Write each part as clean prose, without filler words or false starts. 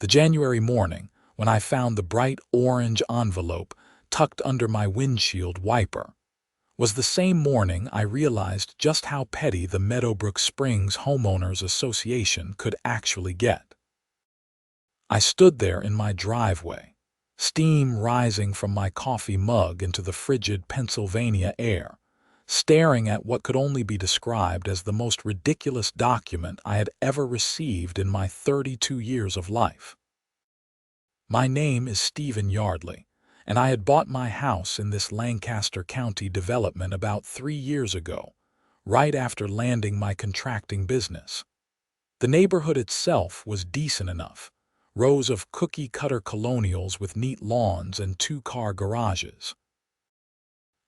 The January morning, when I found the bright orange envelope tucked under my windshield wiper, was the same morning I realized just how petty the Meadowbrook Springs Homeowners Association could actually get. I stood there in my driveway, steam rising from my coffee mug into the frigid Pennsylvania air, staring at what could only be described as the most ridiculous document I had ever received in my 32 years of life. My name is Stephen Yardley, and I had bought my house in this Lancaster County development about 3 years ago, right after landing my contracting business. The neighborhood itself was decent enough, rows of cookie-cutter colonials with neat lawns and 2-car garages.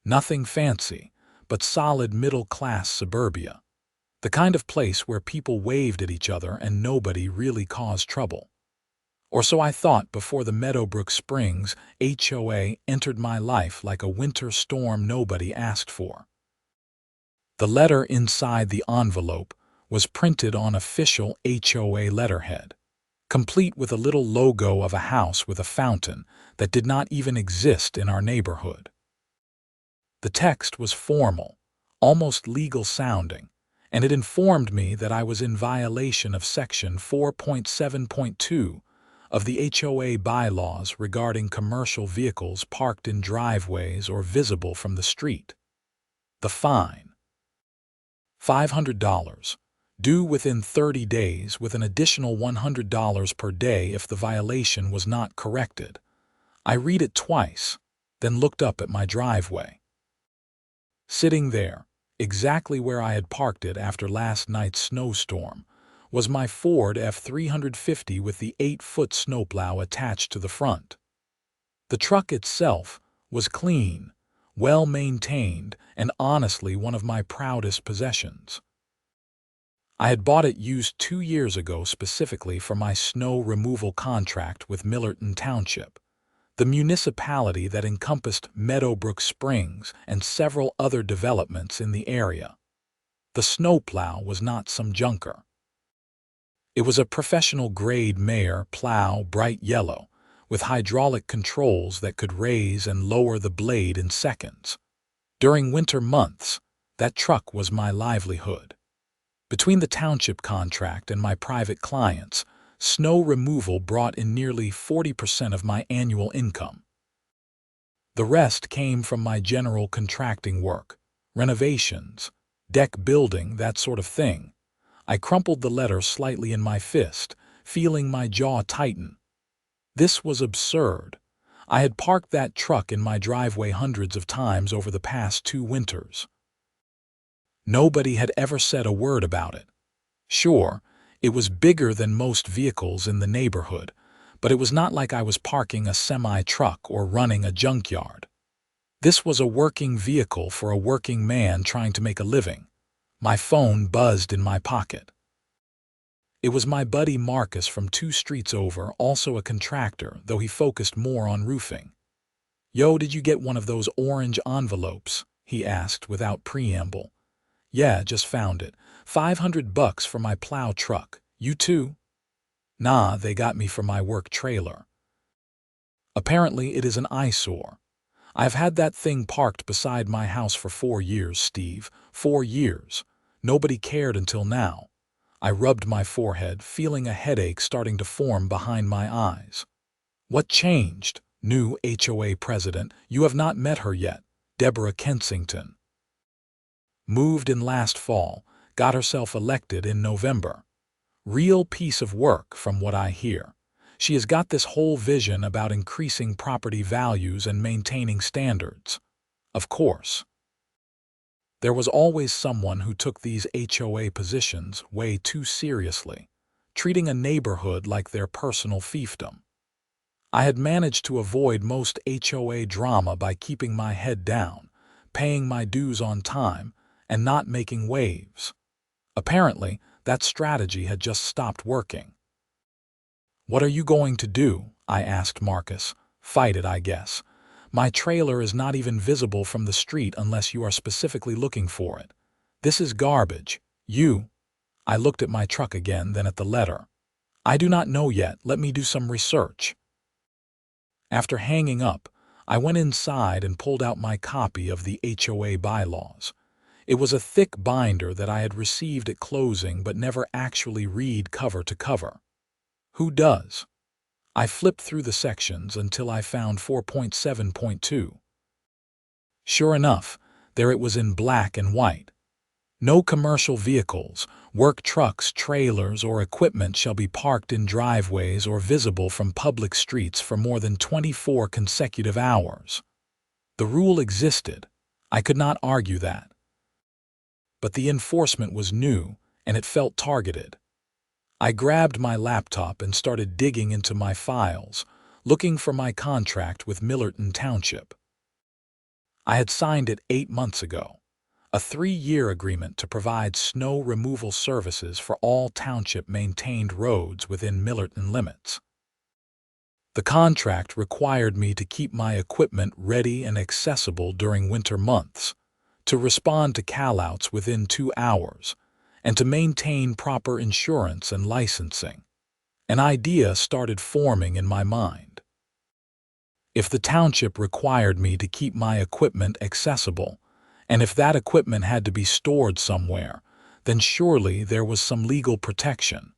Nothing fancy, but solid middle-class suburbia, the kind of place where people waved at each other and nobody really caused trouble. Or so I thought before the Meadowbrook Springs HOA entered my life like a winter storm nobody asked for. The letter inside the envelope was printed on official HOA letterhead, complete with a little logo of a house with a fountain that did not even exist in our neighborhood. The text was formal, almost legal sounding, and it informed me that I was in violation of Section 4.7.2 of the HOA bylaws regarding commercial vehicles parked in driveways or visible from the street. The fine: $500, due within 30 days with an additional $100 per day if the violation was not corrected. I read it twice, then looked up at my driveway. Sitting there, exactly where I had parked it after last night's snowstorm, was my Ford F-350 with the 8-foot snowplow attached to the front. The truck itself was clean, well-maintained, and honestly one of my proudest possessions. I had bought it used 2 years ago specifically for my snow removal contract with Township, the municipality that encompassed Meadowbrook Springs and several other developments in the area. The snowplow was not some junker. It was a professional-grade Mayer plow, bright yellow, with hydraulic controls that could raise and lower the blade in seconds. During winter months, that truck was my livelihood. Between the township contract and my private clients, snow removal brought in nearly 40% of my annual income. The rest came from my general contracting work, renovations, deck building, that sort of thing. I crumpled the letter slightly in my fist, feeling my jaw tighten. This was absurd. I had parked that truck in my driveway hundreds of times over the past 2 winters. Nobody had ever said a word about it. Sure, it was bigger than most vehicles in the neighborhood, but it was not like I was parking a semi-truck or running a junkyard. This was a working vehicle for a working man trying to make a living. My phone buzzed in my pocket. It was my buddy Marcus from 2 streets over, also a contractor, though he focused more on roofing. "Yo, did you get one of those orange envelopes?" he asked without preamble. "Yeah, just found it. $500 for my plow truck. You too?" "Nah, they got me for my work trailer." Apparently it is an eyesore. I've had that thing parked beside my house for 4 years, Steve. 4 years. Nobody cared until now. I rubbed my forehead, feeling a headache starting to form behind my eyes. "What changed?" New HOA president. "You have not met her yet. Deborah Kensington. Moved in last fall, got herself elected in November. Real piece of work from what I hear. She has got this whole vision about increasing property values and maintaining standards. Of course. There was always someone who took these HOA positions way too seriously, treating a neighborhood like their personal fiefdom. I had managed to avoid most HOA drama by keeping my head down, paying my dues on time, and not making waves. Apparently, that strategy had just stopped working. "What are you going to do?" I asked Marcus. "Fight it, I guess. My trailer is not even visible from the street unless you are specifically looking for it. This is garbage. I looked at my truck again, then at the letter. I do not know yet. Let me do some research. After hanging up, I went inside and pulled out my copy of the HOA bylaws. It was a thick binder that I had received at closing but never actually read cover to cover. Who does? I flipped through the sections until I found 4.7.2. Sure enough, there it was in black and white. No commercial vehicles, work trucks, trailers, or equipment shall be parked in driveways or visible from public streets for more than 24 consecutive hours. The rule existed. I could not argue that. But the enforcement was new, and it felt targeted. I grabbed my laptop and started digging into my files, looking for my contract with Township. I had signed it 8 months ago. A 3-year agreement to provide snow removal services for all township-maintained roads within Millerton limits. The contract required me to keep my equipment ready and accessible during winter months, to respond to callouts within 2 hours, and to maintain proper insurance and licensing. An idea started forming in my mind. If the township required me to keep my equipment accessible, and if that equipment had to be stored somewhere, then surely there was some legal protection.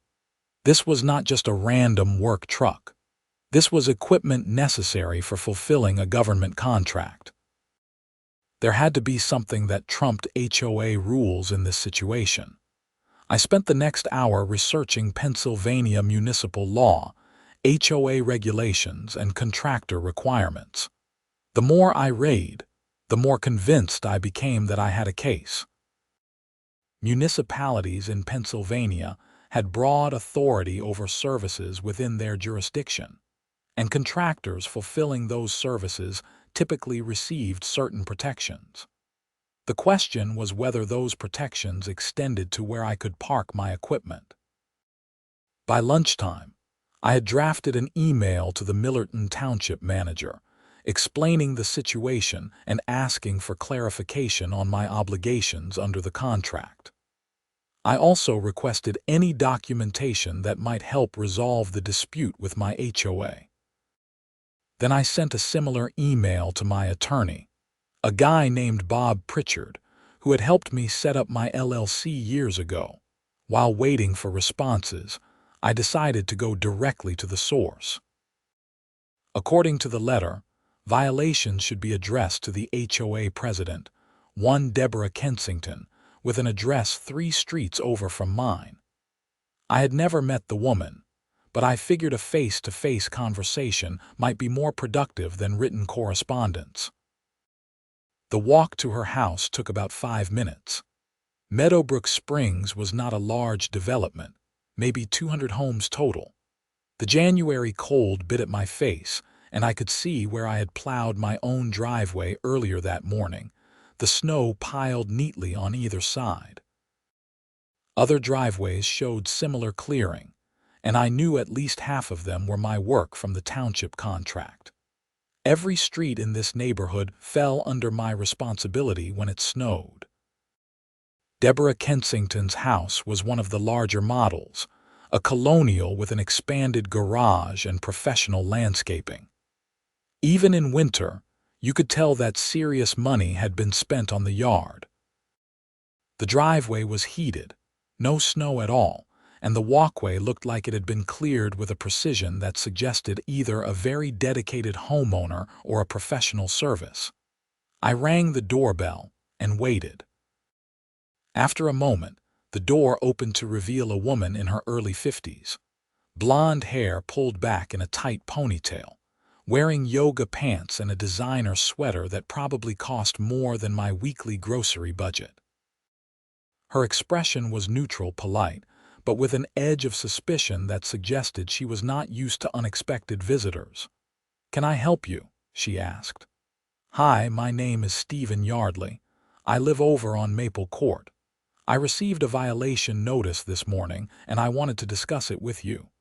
This was not just a random work truck. This was equipment necessary for fulfilling a government contract. There had to be something that trumped HOA rules in this situation. I spent the next hour researching Pennsylvania municipal law, HOA regulations, and contractor requirements. The more I read, the more convinced I became that I had a case. Municipalities in Pennsylvania had broad authority over services within their jurisdiction, and contractors fulfilling those services typically received certain protections. The question was whether those protections extended to where I could park my equipment. By lunchtime, I had drafted an email to the Millerton Township manager, explaining the situation and asking for clarification on my obligations under the contract. I also requested any documentation that might help resolve the dispute with my HOA. Then I sent a similar email to my attorney, a guy named Bob Pritchard, who had helped me set up my LLC years ago. While waiting for responses, I decided to go directly to the source. According to the letter, violations should be addressed to the HOA president, one Deborah Kensington, with an address 3 streets over from mine. I had never met the woman, but I figured a face-to-face conversation might be more productive than written correspondence. The walk to her house took about 5 minutes. Meadowbrook Springs was not a large development, maybe 200 homes total. The January cold bit at my face, and I could see where I had plowed my own driveway earlier that morning, the snow piled neatly on either side. Other driveways showed similar clearing, and I knew at least half of them were my work from the township contract. Every street in this neighborhood fell under my responsibility when it snowed. Deborah Kensington's house was one of the larger models, a colonial with an expanded garage and professional landscaping. Even in winter, you could tell that serious money had been spent on the yard. The driveway was heated, no snow at all, and the walkway looked like it had been cleared with a precision that suggested either a very dedicated homeowner or a professional service. I rang the doorbell and waited. After a moment, the door opened to reveal a woman in her early 50s, blonde hair pulled back in a tight ponytail, wearing yoga pants and a designer sweater that probably cost more than my weekly grocery budget. Her expression was neutral, polite, but with an edge of suspicion that suggested she was not used to unexpected visitors. "Can I help you?" she asked. "Hi, my name is Stephen Yardley. I live over on Maple Court. I received a violation notice this morning, and I wanted to discuss it with you."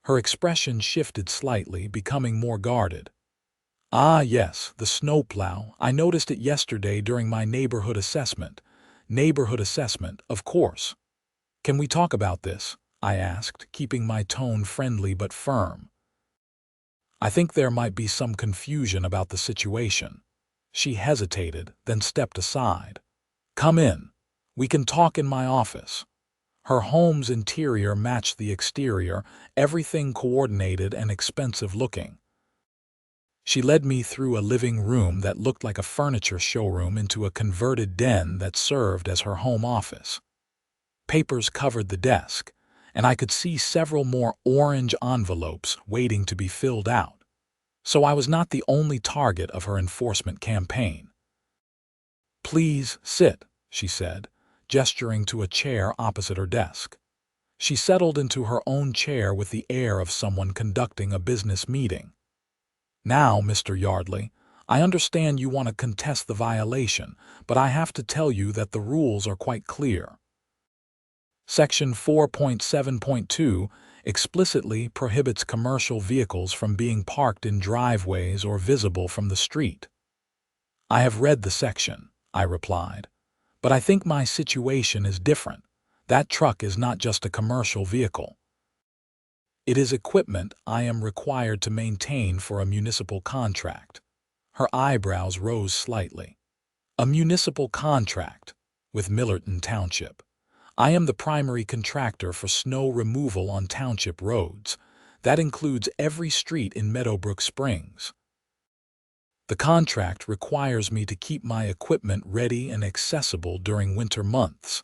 Her expression shifted slightly, becoming more guarded. "Ah, yes, the snowplow. I noticed it yesterday during my neighborhood assessment. Of course. Can we talk about this? I asked, keeping my tone friendly but firm. I think there might be some confusion about the situation. She hesitated, then stepped aside. Come in. We can talk in my office. Her home's interior matched the exterior, everything coordinated and expensive looking. She led me through a living room that looked like a furniture showroom into a converted den that served as her home office. Papers covered the desk, and I could see several more orange envelopes waiting to be filled out. So I was not the only target of her enforcement campaign. Please sit, she said, gesturing to a chair opposite her desk. She settled into her own chair with the air of someone conducting a business meeting. Now, Mr. Yardley, I understand you want to contest the violation, but I have to tell you that the rules are quite clear. Section 4.7.2 explicitly prohibits commercial vehicles from being parked in driveways or visible from the street. I have read the section, I replied, but I think my situation is different. That truck is not just a commercial vehicle. It is equipment I am required to maintain for a municipal contract. Her eyebrows rose slightly. A municipal contract with Millerton Township. I am the primary contractor for snow removal on township roads. That includes every street in Meadowbrook Springs. The contract requires me to keep my equipment ready and accessible during winter months.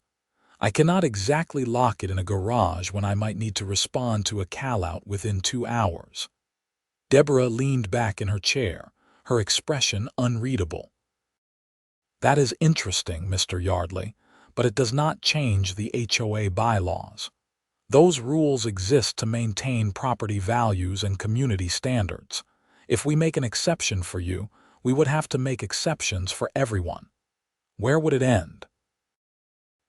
I cannot exactly lock it in a garage when I might need to respond to a call-out within 2 hours. Deborah leaned back in her chair, her expression unreadable. That is interesting, Mr. Yardley, but it does not change the HOA bylaws. Those rules exist to maintain property values and community standards. If we make an exception for you, we would have to make exceptions for everyone. Where would it end?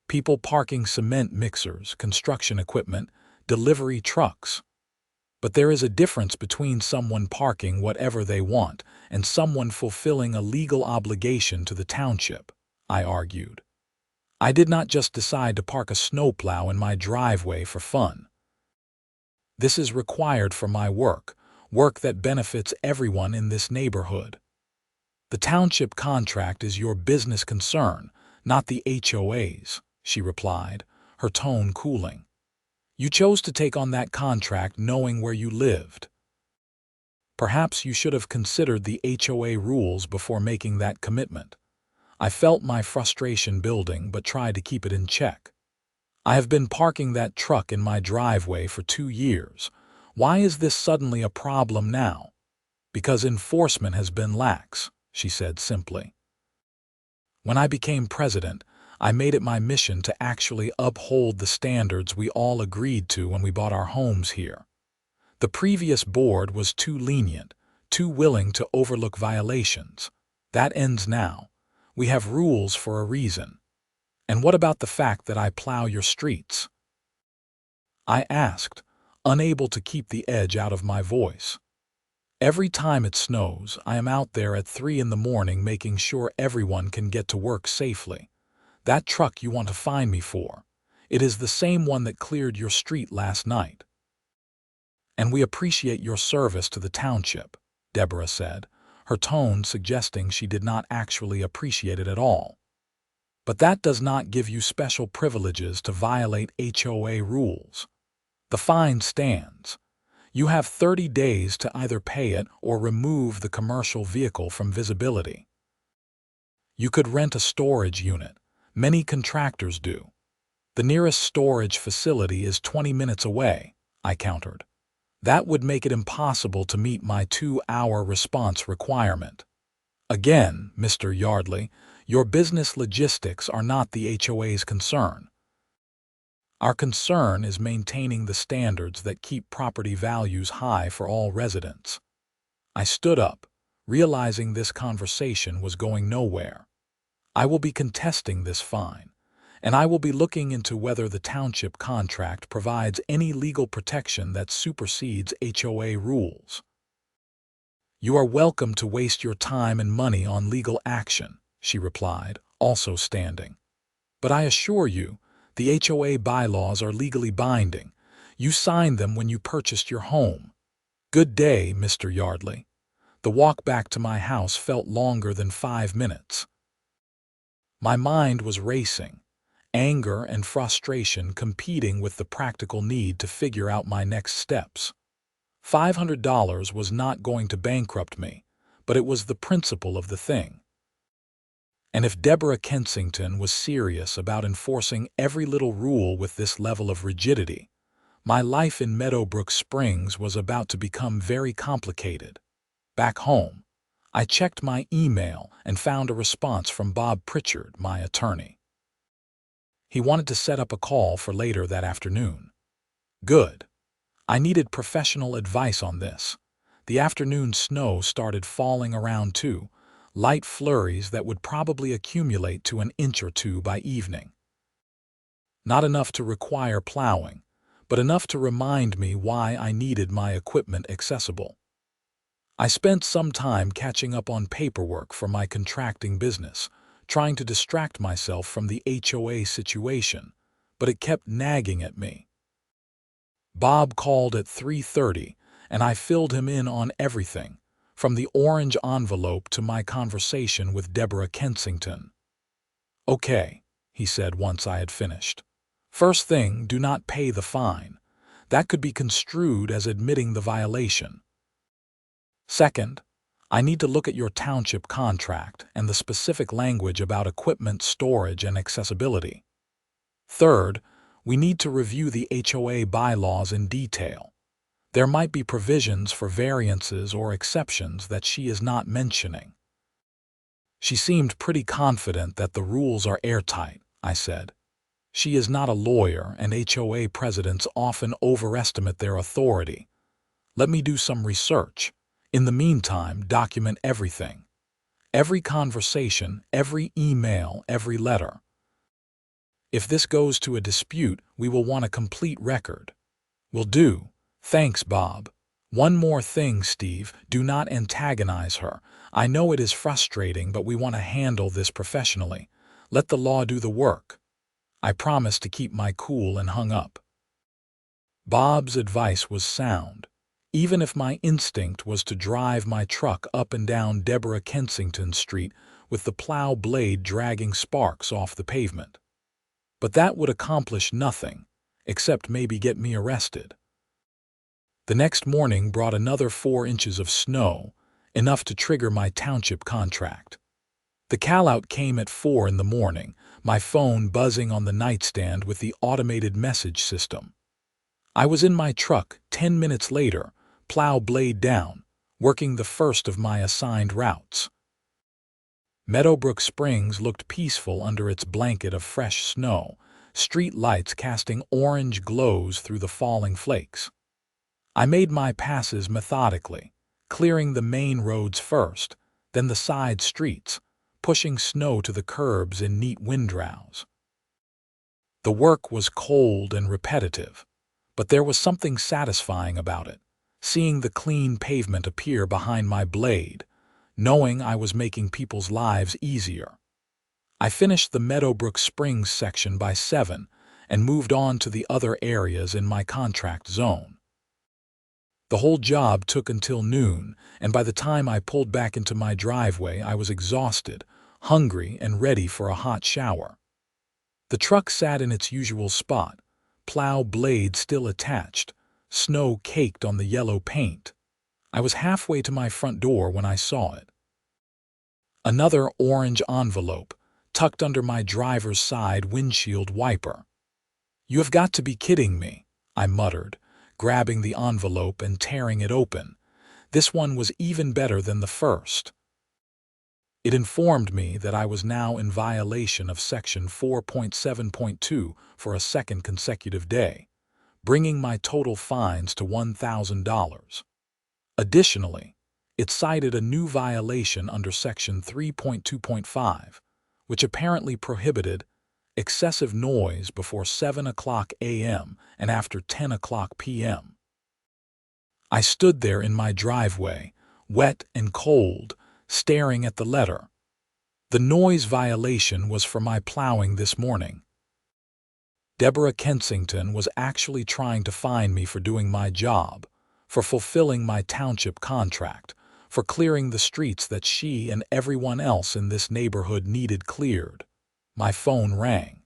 People parking cement mixers, construction equipment, delivery trucks. But there is a difference between someone parking whatever they want and someone fulfilling a legal obligation to the township, I argued. I did not just decide to park a snowplow in my driveway for fun. This is required for my work that benefits everyone in this neighborhood. The township contract is your business concern, not the HOA's, she replied, her tone cooling. You chose to take on that contract knowing where you lived. Perhaps you should have considered the HOA rules before making that commitment. I felt my frustration building but tried to keep it in check. I have been parking that truck in my driveway for 2 years. Why is this suddenly a problem now? Because enforcement has been lax, she said simply. When I became president, I made it my mission to actually uphold the standards we all agreed to when we bought our homes here. The previous board was too lenient, too willing to overlook violations. That ends now. We have rules for a reason. And what about the fact that I plow your streets? I asked, unable to keep the edge out of my voice. Every time it snows, I am out there at 3 in the morning making sure everyone can get to work safely. That truck you want to fine me for, it is the same one that cleared your street last night. And we appreciate your service to the township, Deborah said, her tone suggesting she did not actually appreciate it at all. But that does not give you special privileges to violate HOA rules. The fine stands. You have 30 days to either pay it or remove the commercial vehicle from visibility. You could rent a storage unit. Many contractors do. The nearest storage facility is 20 minutes away, I countered. That would make it impossible to meet my 2-hour response requirement. Again, Mr. Yardley, your business logistics are not the HOA's concern. Our concern is maintaining the standards that keep property values high for all residents. I stood up, realizing this conversation was going nowhere. I will be contesting this fine, and I will be looking into whether the township contract provides any legal protection that supersedes HOA rules. You are welcome to waste your time and money on legal action, she replied, also standing. But I assure you, the HOA bylaws are legally binding. You signed them when you purchased your home. Good day, Mr. Yardley. The walk back to my house felt longer than 5 minutes. My mind was racing, anger and frustration competing with the practical need to figure out my next steps. $500 was not going to bankrupt me, but it was the principle of the thing. And if Deborah Kensington was serious about enforcing every little rule with this level of rigidity, my life in Meadowbrook Springs was about to become very complicated. Back home, I checked my email and found a response from Bob Pritchard, my attorney. He wanted to set up a call for later that afternoon. Good. I needed professional advice on this. The afternoon snow started falling around too, light flurries that would probably accumulate to an inch or two by evening. Not enough to require plowing, but enough to remind me why I needed my equipment accessible. I spent some time catching up on paperwork for my contracting business, trying to distract myself from the HOA situation, but it kept nagging at me. Bob called at 3:30, and I filled him in on everything, from the orange envelope to my conversation with Deborah Kensington. "Okay," he said once I had finished. "First thing, do not pay the fine. That could be construed as admitting the violation. Second, I need to look at your township contract and the specific language about equipment storage and accessibility. Third, we need to review the HOA bylaws in detail. There might be provisions for variances or exceptions that she is not mentioning." "She seemed pretty confident that the rules are airtight," I said. "She is not a lawyer, and HOA presidents often overestimate their authority. Let me do some research. In the meantime, document everything. Every conversation, every email, every letter. If this goes to a dispute, we will want a complete record." "Will do. Thanks, Bob. One more thing, Steve, do not antagonize her. I know it is frustrating, but we want to handle this professionally. Let the law do the work." I promised to keep my cool and hung up. Bob's advice was sound, even if my instinct was to drive my truck up and down Deborah Kensington Street with the plow blade dragging sparks off the pavement. But that would accomplish nothing, except maybe get me arrested. The next morning brought another 4 inches of snow, enough to trigger my township contract. The call-out came at 4 in the morning, my phone buzzing on the nightstand with the automated message system. I was in my truck 10 minutes later, plow blade down, working the first of my assigned routes. Meadowbrook Springs looked peaceful under its blanket of fresh snow, street lights casting orange glows through the falling flakes. I made my passes methodically, clearing the main roads first, then the side streets, pushing snow to the curbs in neat windrows. The work was cold and repetitive, but there was something satisfying about it, seeing the clean pavement appear behind my blade, knowing I was making people's lives easier. I finished the Meadowbrook Springs section by 7 and moved on to the other areas in my contract zone. The whole job took until noon, and by the time I pulled back into my driveway, I was exhausted, hungry, and ready for a hot shower. The truck sat in its usual spot, plow blade still attached, snow caked on the yellow paint. I was halfway to my front door when I saw it. Another orange envelope, tucked under my driver's side windshield wiper. "You have got to be kidding me," I muttered, grabbing the envelope and tearing it open. This one was even better than the first. It informed me that I was now in violation of Section 4.7.2 for a second consecutive day, bringing my total fines to $1,000. Additionally, it cited a new violation under Section 3.2.5, which apparently prohibited excessive noise before 7 o'clock a.m. and after 10 o'clock p.m. I stood there in my driveway, wet and cold, staring at the letter. The noise violation was for my plowing this morning. Deborah Kensington was actually trying to fine me for doing my job, for fulfilling my township contract, for clearing the streets that she and everyone else in this neighborhood needed cleared. My phone rang.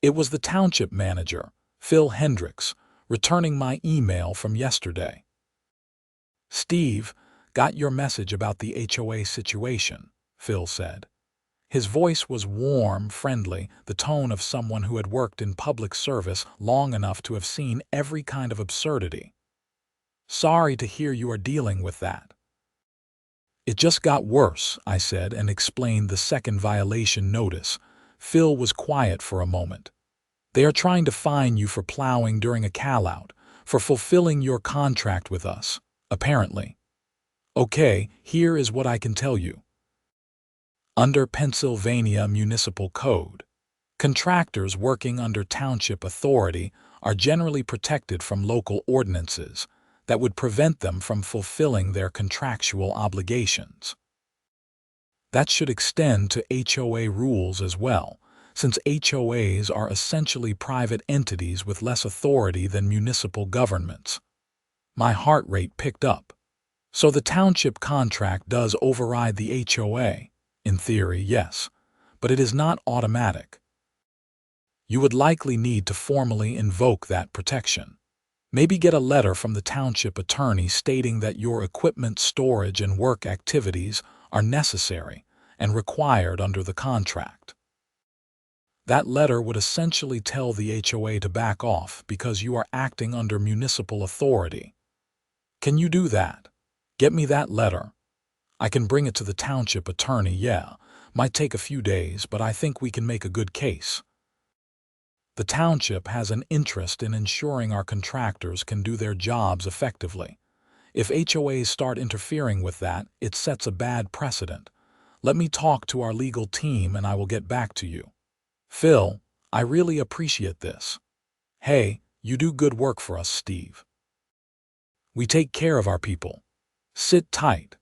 It was the township manager, Phil Hendricks, returning my email from yesterday. "Steve, got your message about the HOA situation," Phil said. His voice was warm, friendly, the tone of someone who had worked in public service long enough to have seen every kind of absurdity. "Sorry to hear you are dealing with that." "It just got worse," I said, and explained the second violation notice. Phil was quiet for a moment. "They are trying to fine you for plowing during a call-out, for fulfilling your contract with us, apparently." "Okay, here is what I can tell you. Under Pennsylvania Municipal Code, contractors working under township authority are generally protected from local ordinances that would prevent them from fulfilling their contractual obligations. That should extend to HOA rules as well, since HOAs are essentially private entities with less authority than municipal governments." My heart rate picked up. So the township contract does override the HOA. In theory, yes, but it is not automatic. You would likely need to formally invoke that protection. Maybe get a letter from the township attorney stating that your equipment storage and work activities are necessary and required under the contract. That letter would essentially tell the HOA to back off because you are acting under municipal authority. Can you do that? Get me that letter. I can bring it to the township attorney, yeah. Might take a few days, but I think we can make a good case. The township has an interest in ensuring our contractors can do their jobs effectively. If HOAs start interfering with that, it sets a bad precedent. Let me talk to our legal team and I will get back to you. Phil, I really appreciate this. Hey, you do good work for us, Steve. We take care of our people. Sit tight.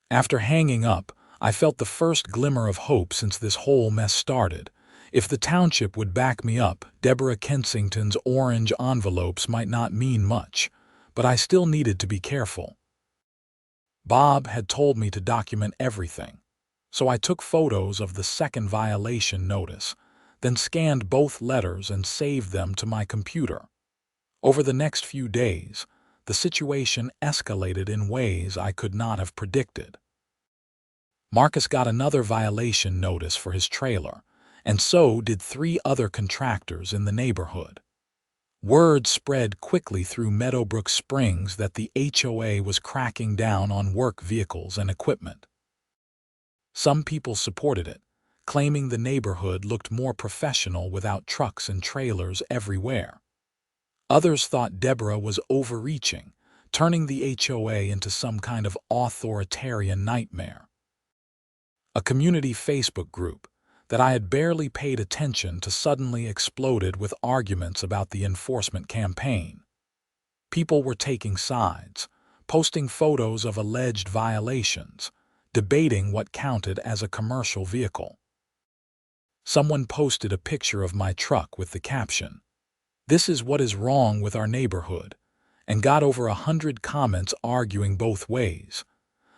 After hanging up, I felt the first glimmer of hope since this whole mess started. If the township would back me up, Deborah Kensington's orange envelopes might not mean much, but I still needed to be careful. Bob had told me to document everything, so I took photos of the second violation notice, then scanned both letters and saved them to my computer. Over the next few days, the situation escalated in ways I could not have predicted. Marcus got another violation notice for his trailer, and so did 3 other contractors in the neighborhood. Word spread quickly through Meadowbrook Springs that the HOA was cracking down on work vehicles and equipment. Some people supported it, claiming the neighborhood looked more professional without trucks and trailers everywhere. Others thought Deborah was overreaching, turning the HOA into some kind of authoritarian nightmare. A community Facebook group that I had barely paid attention to suddenly exploded with arguments about the enforcement campaign. People were taking sides, posting photos of alleged violations, debating what counted as a commercial vehicle. Someone posted a picture of my truck with the caption, "This is what is wrong with our neighborhood," and got over 100 comments arguing both ways.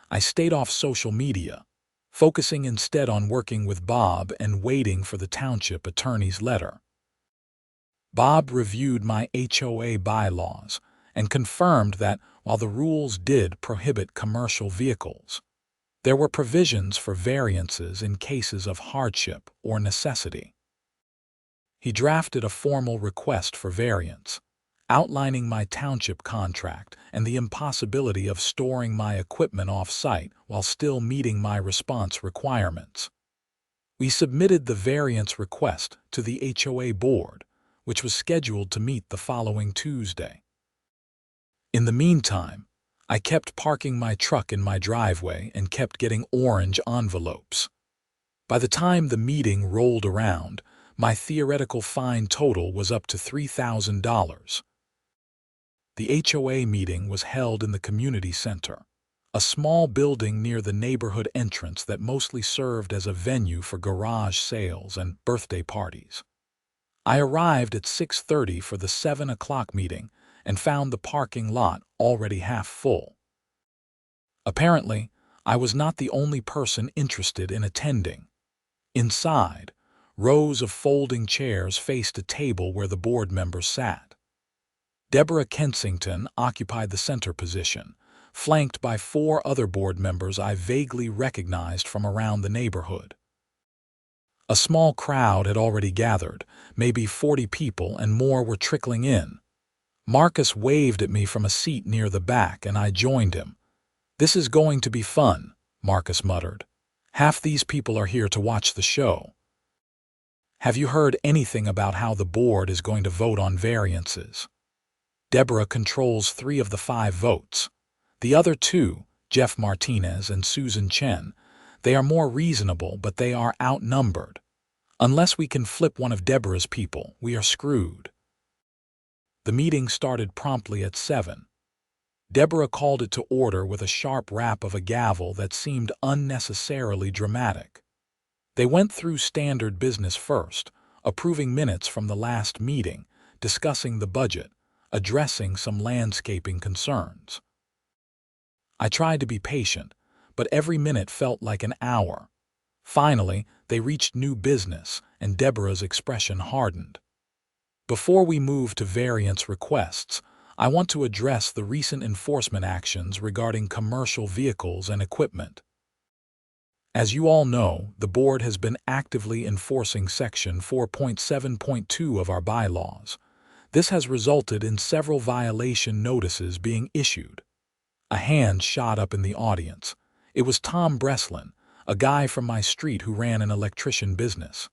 I stayed off social media, focusing instead on working with Bob and waiting for the township attorney's letter. Bob reviewed my HOA bylaws and confirmed that while the rules did prohibit commercial vehicles, there were provisions for variances in cases of hardship or necessity. He drafted a formal request for variance, outlining my township contract and the impossibility of storing my equipment off-site while still meeting my response requirements. We submitted the variance request to the HOA board, which was scheduled to meet the following Tuesday. In the meantime, I kept parking my truck in my driveway and kept getting orange envelopes. By the time the meeting rolled around, my theoretical fine total was up to $3,000. The HOA meeting was held in the community center, a small building near the neighborhood entrance that mostly served as a venue for garage sales and birthday parties. I arrived at 6:30 for the 7 o'clock meeting and found the parking lot already half full. Apparently, I was not the only person interested in attending. Inside, rows of folding chairs faced a table where the board members sat. Deborah Kensington occupied the center position, flanked by 4 other board members I vaguely recognized from around the neighborhood. A small crowd had already gathered, maybe 40 people, and more were trickling in. Marcus waved at me from a seat near the back, and I joined him. "This is going to be fun," Marcus muttered. "Half these people are here to watch the show." "Have you heard anything about how the board is going to vote on variances?" Deborah controls 3 of the 5 votes. The other 2, Jeff Martinez and Susan Chen, they are more reasonable, but they are outnumbered. Unless we can flip one of Deborah's people, we are screwed. The meeting started promptly at 7. Deborah called it to order with a sharp rap of a gavel that seemed unnecessarily dramatic. They went through standard business first, approving minutes from the last meeting, discussing the budget, addressing some landscaping concerns. I tried to be patient, but every minute felt like an hour. Finally, they reached new business, and Deborah's expression hardened. "Before we move to variance requests, I want to address the recent enforcement actions regarding commercial vehicles and equipment. As you all know, the board has been actively enforcing Section 4.7.2 of our bylaws. This has resulted in several violation notices being issued." A hand shot up in the audience. It was Tom Breslin, a guy from my street who ran an electrician business.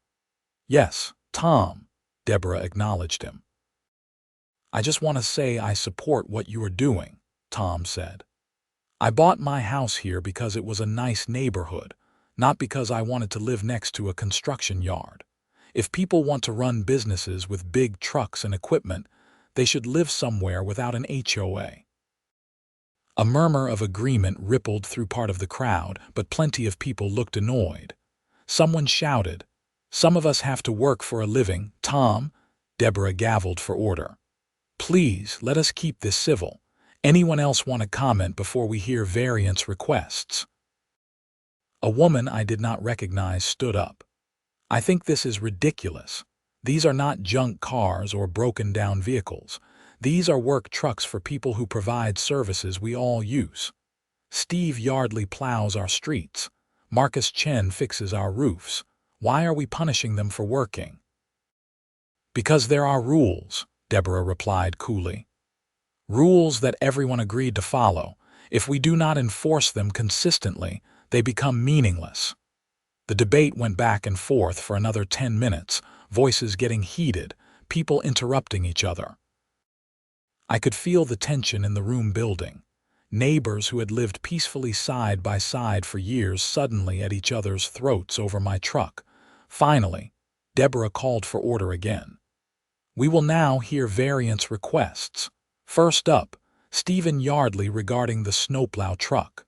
"Yes, Tom," Deborah acknowledged him. "I just want to say I support what you are doing," Tom said. "I bought my house here because it was a nice neighborhood, not because I wanted to live next to a construction yard. If people want to run businesses with big trucks and equipment, they should live somewhere without an HOA." A murmur of agreement rippled through part of the crowd, but plenty of people looked annoyed. Someone shouted, "Some of us have to work for a living, Tom." Deborah gavelled for order. "Please, let us keep this civil. Anyone else want to comment before we hear variance requests?" A woman I did not recognize stood up. "I think this is ridiculous. These are not junk cars or broken-down vehicles. These are work trucks for people who provide services we all use. Steve Yardley plows our streets. Marcus Chen fixes our roofs. Why are we punishing them for working?" "Because there are rules," Deborah replied coolly. "Rules that everyone agreed to follow. If we do not enforce them consistently, they become meaningless." The debate went back and forth for another 10 minutes, voices getting heated, people interrupting each other. I could feel the tension in the room building. Neighbors who had lived peacefully side by side for years suddenly at each other's throats over my truck. Finally, Deborah called for order again. "We will now hear variance requests. First up, Stephen Yardley regarding the Snowplow truck."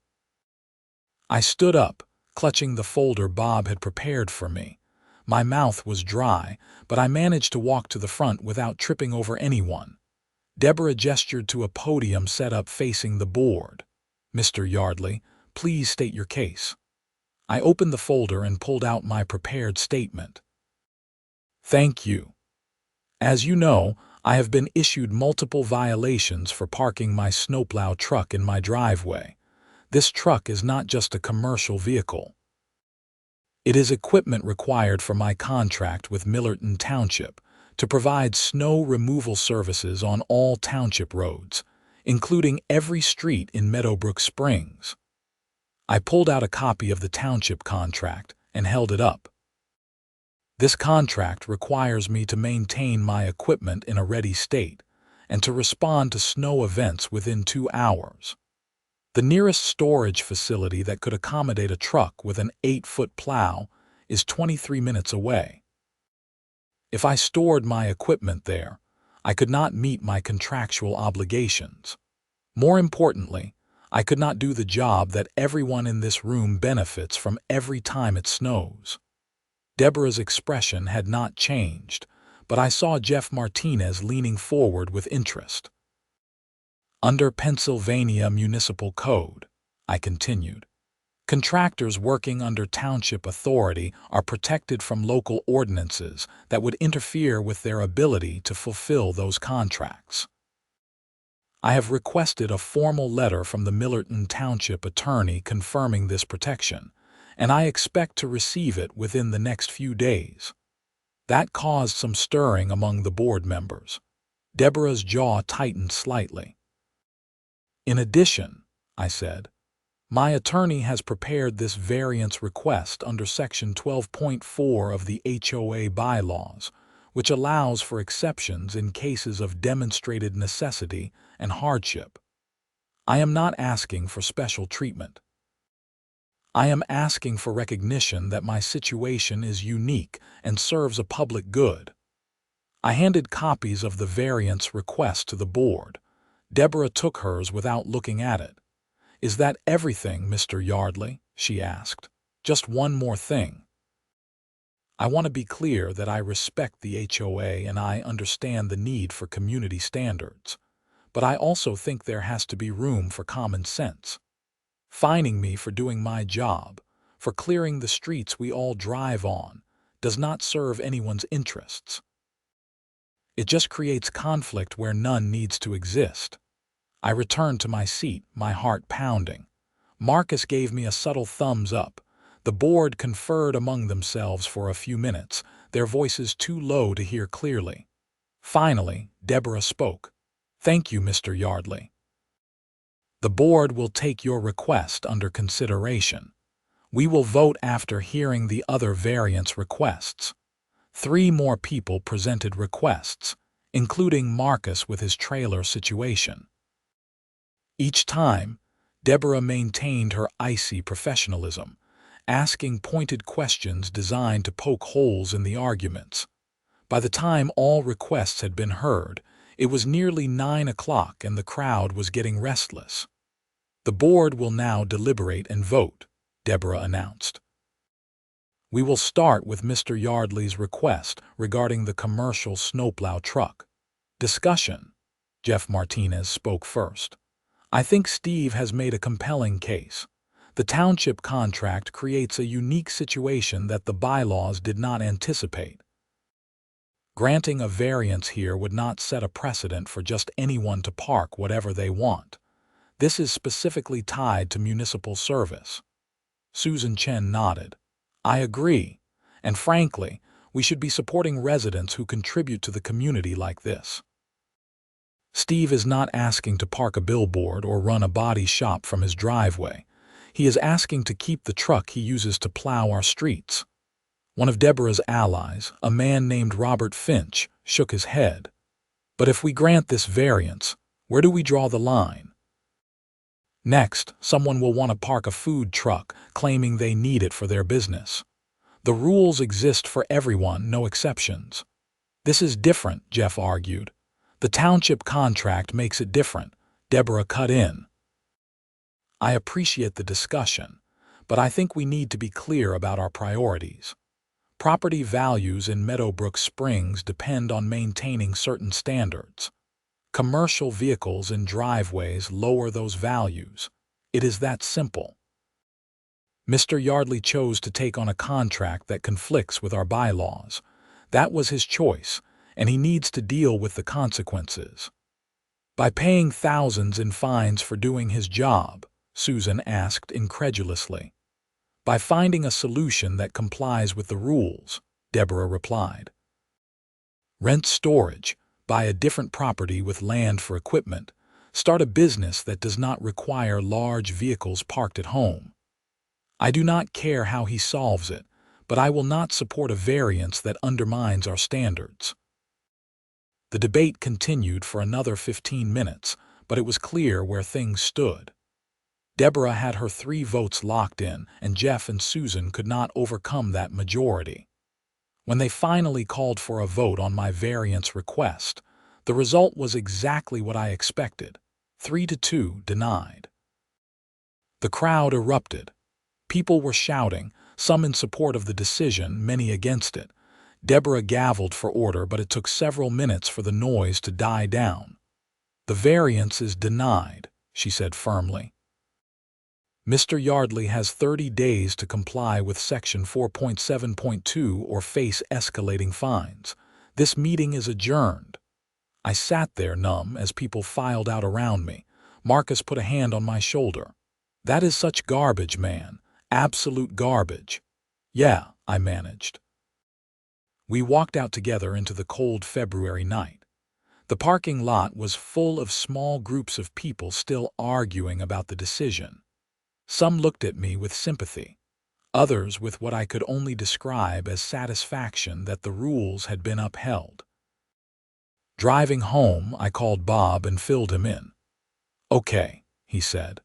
I stood up, clutching the folder Bob had prepared for me. My mouth was dry, but I managed to walk to the front without tripping over anyone. Deborah gestured to a podium set up facing the board. "Mr. Yardley, please state your case." I opened the folder and pulled out my prepared statement. "Thank you. As you know, I have been issued multiple violations for parking my snowplow truck in my driveway. This truck is not just a commercial vehicle. It is equipment required for my contract with Millerton Township to provide snow removal services on all township roads, including every street in Meadowbrook Springs." I pulled out a copy of the township contract and held it up. "This contract requires me to maintain my equipment in a ready state and to respond to snow events within 2 hours. The nearest storage facility that could accommodate a truck with an 8-foot plow is 23 minutes away. If I stored my equipment there, I could not meet my contractual obligations. More importantly, I could not do the job that everyone in this room benefits from every time it snows." Deborah's expression had not changed, but I saw Jeff Martinez leaning forward with interest. Under Pennsylvania Municipal Code, I continued, contractors working under township authority are protected from local ordinances that would interfere with their ability to fulfill those contracts. I have requested a formal letter from the Millerton Township attorney confirming this protection, and I expect to receive it within the next few days. That caused some stirring among the board members. Deborah's jaw tightened slightly. In addition, I said, my attorney has prepared this variance request under Section 12.4 of the HOA bylaws, which allows for exceptions in cases of demonstrated necessity and hardship. I am not asking for special treatment. I am asking for recognition that my situation is unique and serves a public good. I handed copies of the variance request to the board. Deborah took hers without looking at it. "Is that everything, Mr. Yardley?" she asked. "Just one more thing. I want to be clear that I respect the HOA and I understand the need for community standards, but I also think there has to be room for common sense. Fining me for doing my job, for clearing the streets we all drive on, does not serve anyone's interests. It just creates conflict where none needs to exist." I returned to my seat, my heart pounding. Marcus gave me a subtle thumbs up. The board conferred among themselves for a few minutes, their voices too low to hear clearly. Finally, Deborah spoke. "Thank you, Mr. Yardley. The board will take your request under consideration. We will vote after hearing the other variance requests." 3 more people presented requests, including Marcus with his trailer situation. Each time, Deborah maintained her icy professionalism, asking pointed questions designed to poke holes in the arguments. By the time all requests had been heard, it was nearly 9 o'clock and the crowd was getting restless. "The board will now deliberate and vote," Deborah announced. "We will start with Mr. Yardley's request regarding the commercial snowplow truck." Discussion. Jeff Martinez spoke first. "I think Steve has made a compelling case. The township contract creates a unique situation that the bylaws did not anticipate. Granting a variance here would not set a precedent for just anyone to park whatever they want. This is specifically tied to municipal service." Susan Chen nodded. "I agree, and frankly, we should be supporting residents who contribute to the community like this. Steve is not asking to park a billboard or run a body shop from his driveway. He is asking to keep the truck he uses to plow our streets." One of Deborah's allies, a man named Robert Finch, shook his head. "But if we grant this variance, where do we draw the line? Next, someone will want to park a food truck, claiming they need it for their business. The rules exist for everyone, no exceptions." "This is different," Jeff argued. "The township contract makes it different," Deborah cut in. "I appreciate the discussion, but I think we need to be clear about our priorities. Property values in Meadowbrook Springs depend on maintaining certain standards. Commercial vehicles in driveways lower those values. It is that simple. Mr. Yardley chose to take on a contract that conflicts with our bylaws. That was his choice, and he needs to deal with the consequences." "By paying thousands in fines for doing his job?" Susan asked incredulously. "By finding a solution that complies with the rules," Deborah replied. "Rent storage, buy a different property with land for equipment, start a business that does not require large vehicles parked at home. I do not care how he solves it, but I will not support a variance that undermines our standards." The debate continued for another 15 minutes, but it was clear where things stood. Deborah had her 3 votes locked in, and Jeff and Susan could not overcome that majority. When they finally called for a vote on my variance request, the result was exactly what I expected: 3-2 denied. The crowd erupted. People were shouting, some in support of the decision, many against it. Deborah gavelled for order, but it took several minutes for the noise to die down. "The variance is denied," she said firmly. "Mr. Yardley has 30 days to comply with Section 4.7.2 or face escalating fines. This meeting is adjourned." I sat there numb as people filed out around me. Marcus put a hand on my shoulder. "That is such garbage, man. Absolute garbage." "Yeah," I managed. We walked out together into the cold February night. The parking lot was full of small groups of people still arguing about the decision. Some looked at me with sympathy, others with what I could only describe as satisfaction that the rules had been upheld. Driving home, I called Bob and filled him in. "Okay," he said.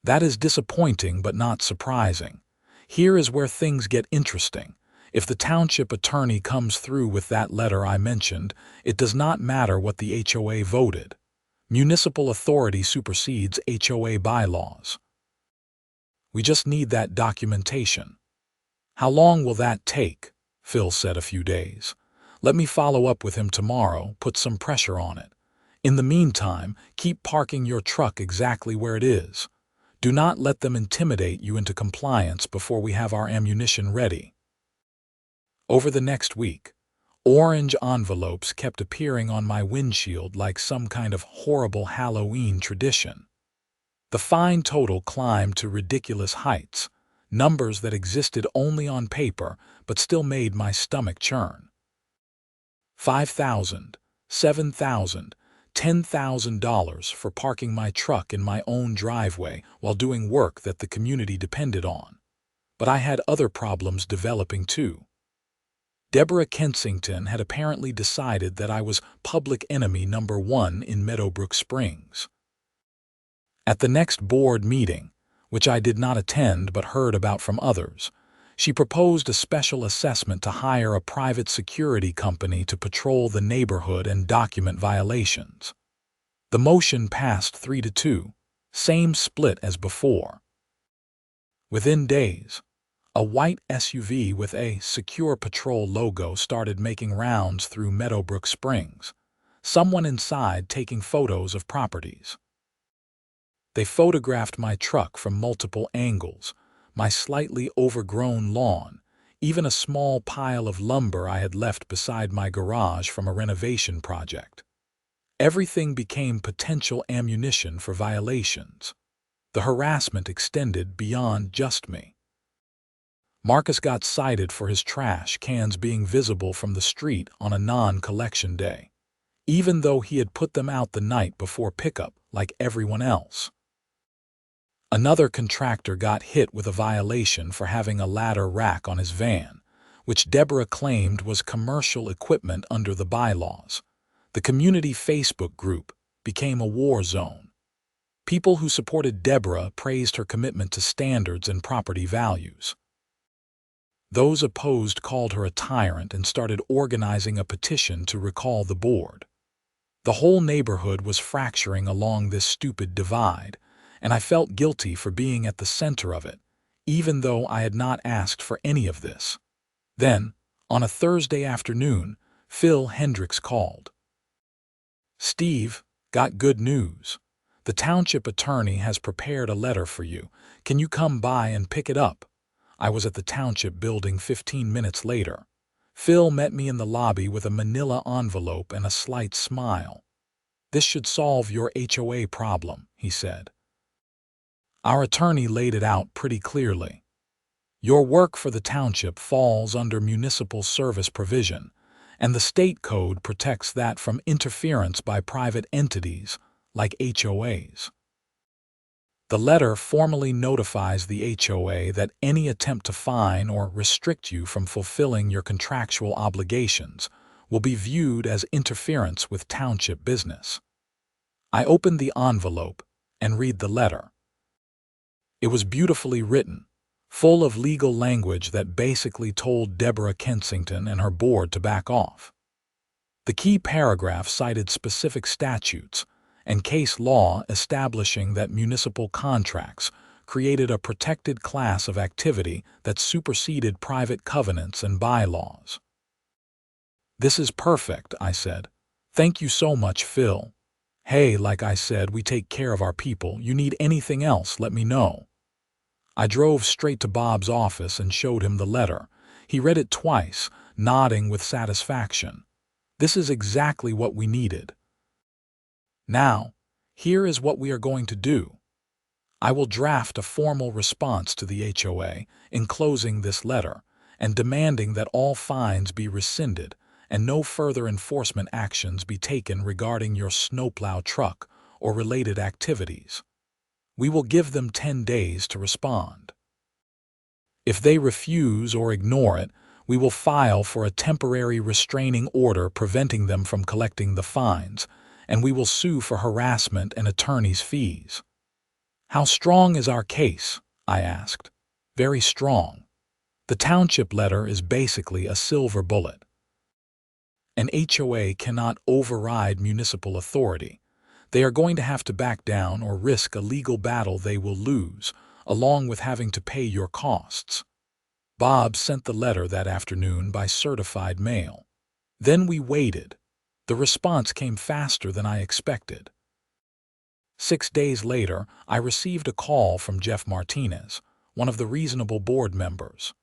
"That is disappointing but not surprising. Here is where things get interesting. If the township attorney comes through with that letter I mentioned, it does not matter what the HOA voted. Municipal authority supersedes HOA bylaws. We just need that documentation." "How long will that take?" Phil said. "A few days. Let me follow up with him tomorrow, put some pressure on it. In the meantime, keep parking your truck exactly where it is. Do not let them intimidate you into compliance before we have our ammunition ready." Over the next week, orange envelopes kept appearing on my windshield like some kind of horrible Halloween tradition. The fine total climbed to ridiculous heights, numbers that existed only on paper but still made my stomach churn. $5,000, $7,000, $10,000 for parking my truck in my own driveway while doing work that the community depended on. But I had other problems developing too. Deborah Kensington had apparently decided that I was public enemy number one in Meadowbrook Springs. At the next board meeting, which I did not attend but heard about from others, she proposed a special assessment to hire a private security company to patrol the neighborhood and document violations. The motion passed 3-2, same split as before. Within days, a white SUV with a Secure Patrol logo started making rounds through Meadowbrook Springs, someone inside taking photos of properties. They photographed my truck from multiple angles, my slightly overgrown lawn, even a small pile of lumber I had left beside my garage from a renovation project. Everything became potential ammunition for violations. The harassment extended beyond just me. Marcus got cited for his trash cans being visible from the street on a non-collection day, even though he had put them out the night before pickup like everyone else. Another contractor got hit with a violation for having a ladder rack on his van, which Deborah claimed was commercial equipment under the bylaws. The community Facebook group became a war zone. People who supported Deborah praised her commitment to standards and property values. Those opposed called her a tyrant and started organizing a petition to recall the board. The whole neighborhood was fracturing along this stupid divide, and I felt guilty for being at the center of it, even though I had not asked for any of this. Then, on a Thursday afternoon, Phil Hendricks called. "Steve, got good news. The township attorney has prepared a letter for you. Can you come by and pick it up?" I was at the township building 15 minutes later. Phil met me in the lobby with a manila envelope and a slight smile. "This should solve your HOA problem," he said. Our attorney laid it out pretty clearly. "Your work for the township falls under municipal service provision, and the state code protects that from interference by private entities like HOAs. The letter formally notifies the HOA that any attempt to fine or restrict you from fulfilling your contractual obligations will be viewed as interference with township business." I opened the envelope and read the letter. It was beautifully written, full of legal language that basically told Deborah Kensington and her board to back off. The key paragraph cited specific statutes and case law establishing that municipal contracts created a protected class of activity that superseded private covenants and bylaws. "This is perfect," I said. "Thank you so much, Phil. Hey, like I said, we take care of our people. You need anything else, let me know." I drove straight to Bob's office and showed him the letter. He read it twice, nodding with satisfaction. This is exactly what we needed. Now, here is what we are going to do. I will draft a formal response to the HOA, enclosing this letter, and demanding that all fines be rescinded and no further enforcement actions be taken regarding your snowplow truck or related activities. We will give them 10 days to respond. If they refuse or ignore it, we will file for a temporary restraining order preventing them from collecting the fines, and we will sue for harassment and attorney's fees. "How strong is our case?" I asked. "Very strong. The township letter is basically a silver bullet. An HOA cannot override municipal authority. They are going to have to back down or risk a legal battle they will lose, along with having to pay your costs." Bob sent the letter that afternoon by certified mail. Then we waited. The response came faster than I expected. 6 days later, I received a call from Jeff Martinez, one of the Reasonable board members.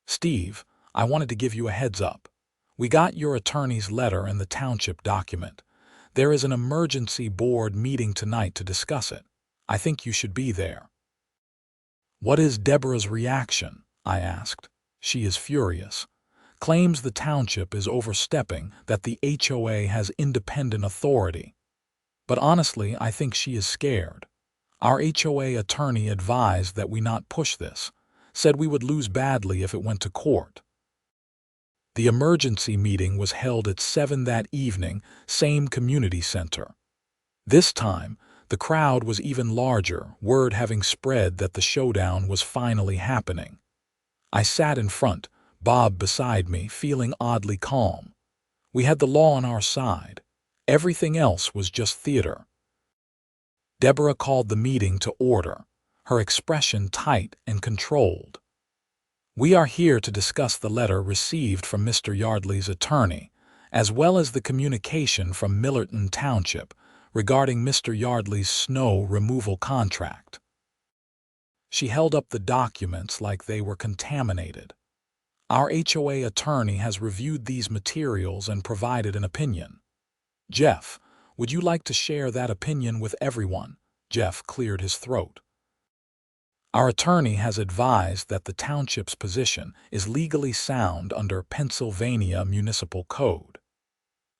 "Steve, I wanted to give you a heads up. We got your attorney's letter and the township document. There is an emergency board meeting tonight to discuss it. I think you should be there." "What is Deborah's reaction?" I asked. "She is furious. Claims the township is overstepping, that the HOA has independent authority. But honestly, I think she is scared. Our HOA attorney advised that we not push this, said we would lose badly if it went to court." The emergency meeting was held at 7 that evening, same community center. This time, the crowd was even larger, word having spread that the showdown was finally happening. I sat in front, Bob beside me, feeling oddly calm. We had the law on our side. Everything else was just theater. Deborah called the meeting to order, her expression tight and controlled. "We are here to discuss the letter received from Mr. Yardley's attorney, as well as the communication from Millerton Township regarding Mr. Yardley's snow removal contract." She held up the documents like they were contaminated. "Our HOA attorney has reviewed these materials and provided an opinion. Jeff, would you like to share that opinion with everyone?" Jeff cleared his throat. "Our attorney has advised that the township's position is legally sound under Pennsylvania Municipal Code.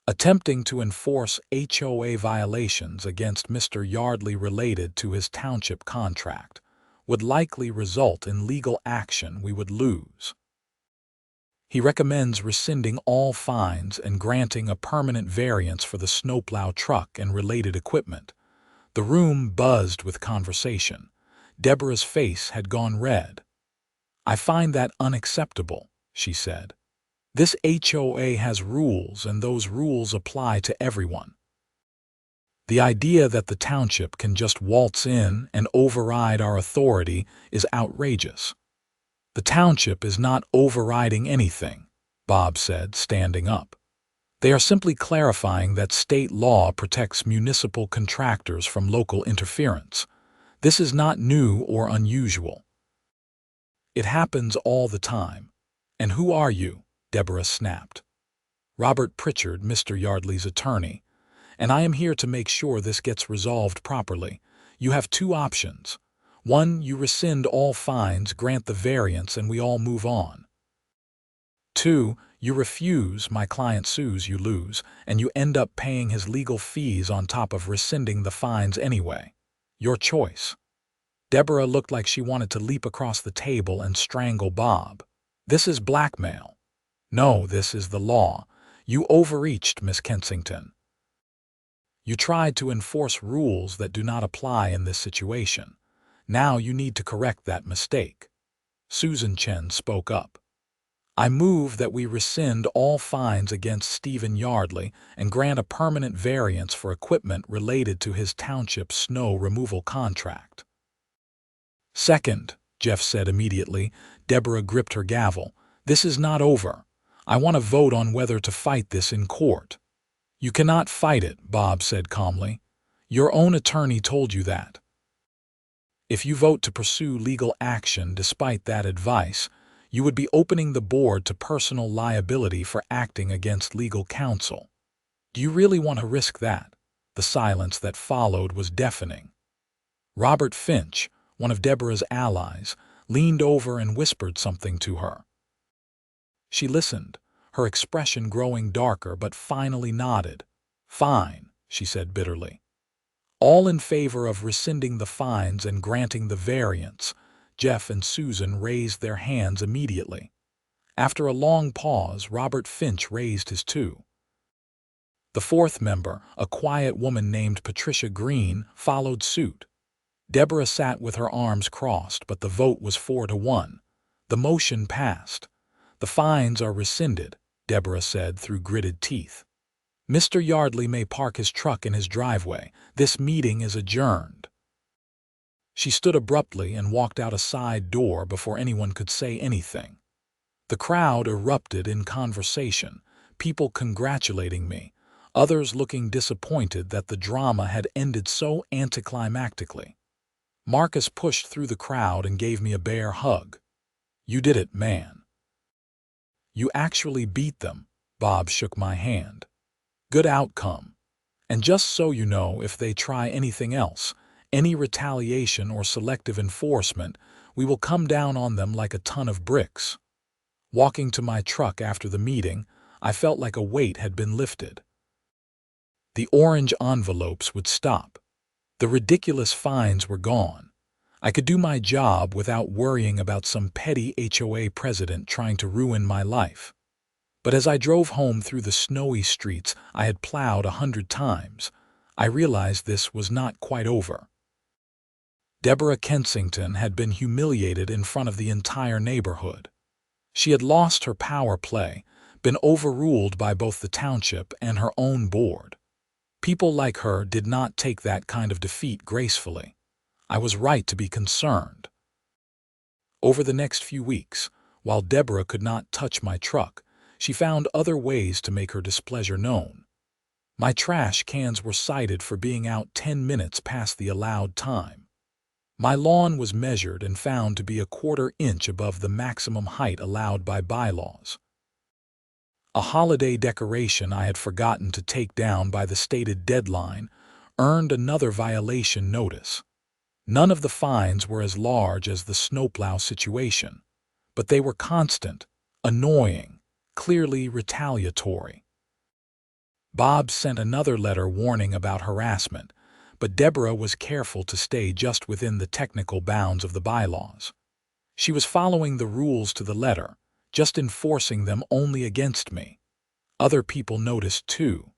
Attempting to enforce HOA violations against Mr. Yardley related to his township contract would likely result in legal action we would lose. He recommends rescinding all fines and granting a permanent variance for the snowplow truck and related equipment." The room buzzed with conversation. Deborah's face had gone red. "I find that unacceptable," she said. "This HOA has rules, and those rules apply to everyone. The idea that the township can just waltz in and override our authority is outrageous." "The township is not overriding anything," Bob said, standing up. "They are simply clarifying that state law protects municipal contractors from local interference. This is not new or unusual. It happens all the time." "And who are you?" Deborah snapped. "Robert Pritchard, Mr. Yardley's attorney, and I am here to make sure this gets resolved properly. You have 2 options. 1, you rescind all fines, grant the variance, and we all move on. 2, you refuse, my client sues, you lose, and you end up paying his legal fees on top of rescinding the fines anyway. Your choice." Deborah looked like she wanted to leap across the table and strangle Bob. "This is blackmail." "No, this is the law. You overreached, Miss Kensington. You tried to enforce rules that do not apply in this situation. Now you need to correct that mistake." Susan Chen spoke up. "I move that we rescind all fines against Stephen Yardley and grant a permanent variance for equipment related to his township snow removal contract." "Second," Jeff said immediately. Deborah gripped her gavel. "This is not over. I want to vote on whether to fight this in court." "You cannot fight it," Bob said calmly. "Your own attorney told you that. If you vote to pursue legal action despite that advice, you would be opening the board to personal liability for acting against legal counsel. Do you really want to risk that?" The silence that followed was deafening. Robert Finch, one of Deborah's allies, leaned over and whispered something to her. She listened, her expression growing darker, but finally nodded. "Fine," she said bitterly. All in favor of rescinding the fines and granting the variance. Jeff and Susan raised their hands immediately. After a long pause, Robert Finch raised his too. The fourth member, a quiet woman named Patricia Green, followed suit. Deborah sat with her arms crossed, but the vote was 4-1. The motion passed. "The fines are rescinded," Deborah said through gritted teeth. "Mr. Yardley may park his truck in his driveway. This meeting is adjourned." She stood abruptly and walked out a side door before anyone could say anything. The crowd erupted in conversation, people congratulating me, others looking disappointed that the drama had ended so anticlimactically. Marcus pushed through the crowd and gave me a bear hug. "You did it, man. You actually beat them." Bob shook my hand. "Good outcome. And just so you know, if they try anything else, any retaliation or selective enforcement, we will come down on them like a ton of bricks." Walking to my truck after the meeting, I felt like a weight had been lifted. The orange envelopes would stop. The ridiculous fines were gone. I could do my job without worrying about some petty HOA president trying to ruin my life. But as I drove home through the snowy streets I had plowed 100 times, I realized this was not quite over. Deborah Kensington had been humiliated in front of the entire neighborhood. She had lost her power play, been overruled by both the township and her own board. People like her did not take that kind of defeat gracefully. I was right to be concerned. Over the next few weeks, while Deborah could not touch my truck, she found other ways to make her displeasure known. My trash cans were cited for being out 10 minutes past the allowed time. My lawn was measured and found to be a 1/4 inch above the maximum height allowed by bylaws. A holiday decoration I had forgotten to take down by the stated deadline earned another violation notice. None of the fines were as large as the Snowplow situation, but they were constant, annoying, clearly retaliatory. Bob sent another letter warning about harassment, but Deborah was careful to stay just within the technical bounds of the bylaws. She was following the rules to the letter, just enforcing them only against me. Other people noticed too.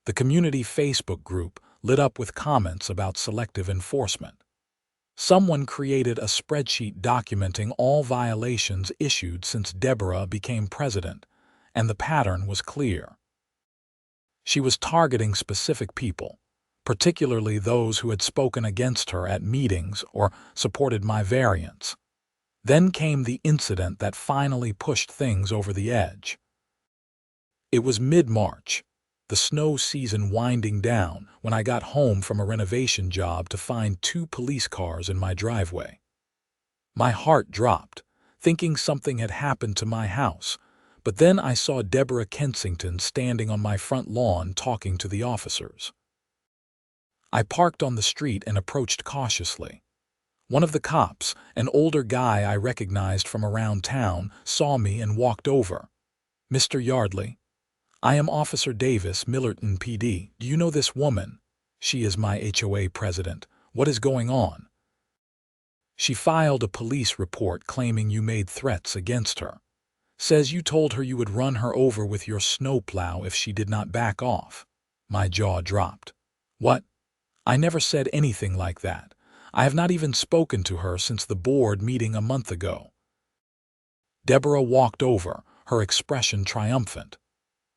The community Facebook group lit up with comments about selective enforcement. Someone created a spreadsheet documenting all violations issued since Deborah became president, and the pattern was clear. She was targeting specific people, particularly those who had spoken against her at meetings or supported my variance. Then came the incident that finally pushed things over the edge. It was mid-March, the snow season winding down, when I got home from a renovation job to find 2 police cars in my driveway. My heart dropped, thinking something had happened to my house, but then I saw Deborah Kensington standing on my front lawn talking to the officers. I parked on the street and approached cautiously. One of the cops, an older guy I recognized from around town, saw me and walked over. "Mr. Yardley, I am Officer Davis, Millerton PD. Do you know this woman? She is my HOA president. What is going on?" "She filed a police report claiming you made threats against her. Says you told her you would run her over with your snowplow if she did not back off." My jaw dropped. "What? I never said anything like that. I have not even spoken to her since the board meeting a month ago." Deborah walked over, her expression triumphant.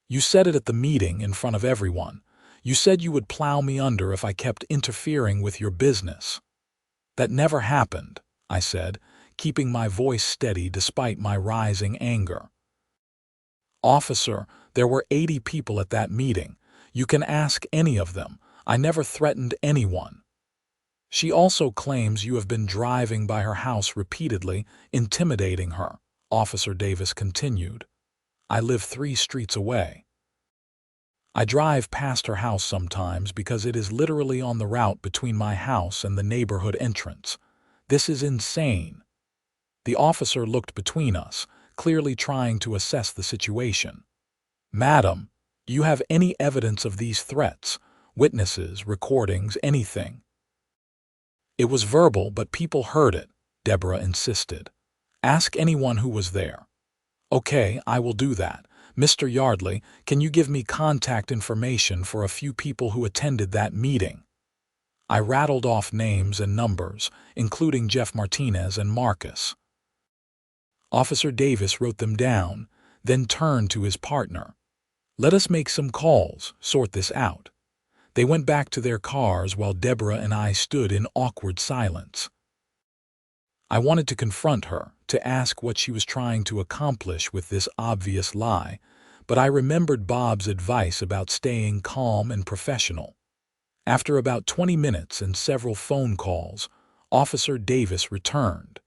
"You said it at the meeting in front of everyone. You said you would plow me under if I kept interfering with your business." "That never happened," I said, keeping my voice steady despite my rising anger. "Officer, there were 80 people at that meeting. You can ask any of them. I never threatened anyone." She also claims you have been driving by her house repeatedly, intimidating her, Officer Davis continued. "I live 3 streets away. I drive past her house sometimes because it is literally on the route between my house and the neighborhood entrance. This is insane." The officer looked between us, clearly trying to assess the situation. "Madam, do you have any evidence of these threats? Witnesses, recordings, anything?" "It was verbal, but people heard it," Deborah insisted. "Ask anyone who was there." "Okay, I will do that. Mr. Yardley, can you give me contact information for a few people who attended that meeting?" I rattled off names and numbers, including Jeff Martinez and Marcus. Officer Davis wrote them down, then turned to his partner. "Let us make some calls, sort this out." They went back to their cars while Deborah and I stood in awkward silence. I wanted to confront her, to ask what she was trying to accomplish with this obvious lie, but I remembered Bob's advice about staying calm and professional. After about 20 minutes and several phone calls, Officer Davis returned.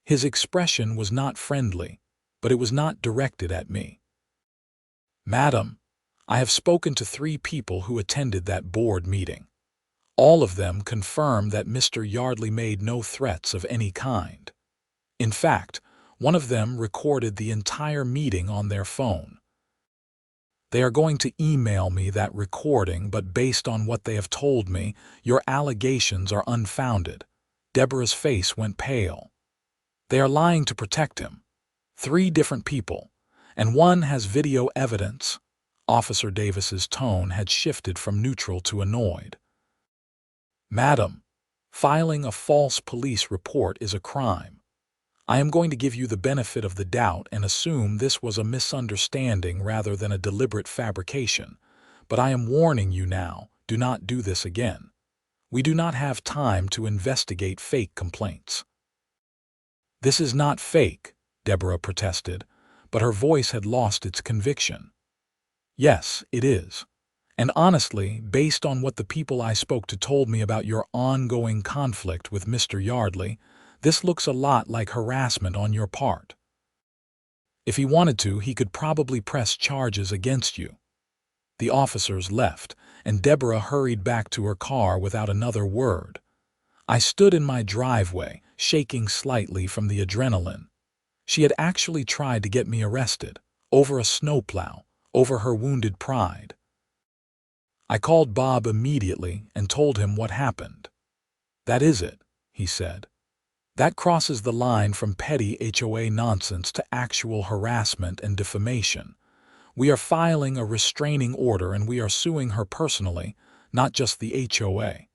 His expression was not friendly, but it was not directed at me. "Madam, I have spoken to 3 people who attended that board meeting. All of them confirmed that Mr. Yardley made no threats of any kind. In fact, one of them recorded the entire meeting on their phone. They are going to email me that recording, but based on what they have told me, your allegations are unfounded." Deborah's face went pale. "They are lying to protect him. 3 different people, and one has video evidence." Officer Davis's tone had shifted from neutral to annoyed. "Madam, filing a false police report is a crime. I am going to give you the benefit of the doubt and assume this was a misunderstanding rather than a deliberate fabrication, but I am warning you now, do not do this again. We do not have time to investigate fake complaints." "This is not fake," Deborah protested, but her voice had lost its conviction. "Yes, it is. And honestly, based on what the people I spoke to told me about your ongoing conflict with Mr. Yardley, this looks a lot like harassment on your part. If he wanted to, he could probably press charges against you." The officers left, and Deborah hurried back to her car without another word. I stood in my driveway, shaking slightly from the adrenaline. She had actually tried to get me arrested, over a snowplow, over her wounded pride. I called Bob immediately and told him what happened. "That is it," he said. "That crosses the line from petty HOA nonsense to actual harassment and defamation. We are filing a restraining order and we are suing her personally, not just the HOA.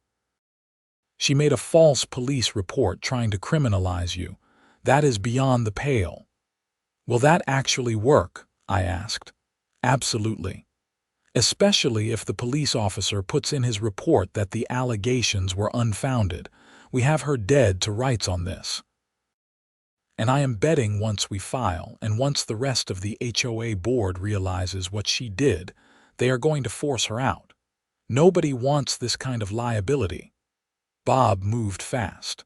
She made a false police report trying to criminalize you. That is beyond the pale." "Will that actually work?" I asked. "Absolutely. Especially if the police officer puts in his report that the allegations were unfounded. We have her dead to rights on this. And I am betting once we file, and once the rest of the HOA board realizes what she did, they are going to force her out. Nobody wants this kind of liability." Bob moved fast.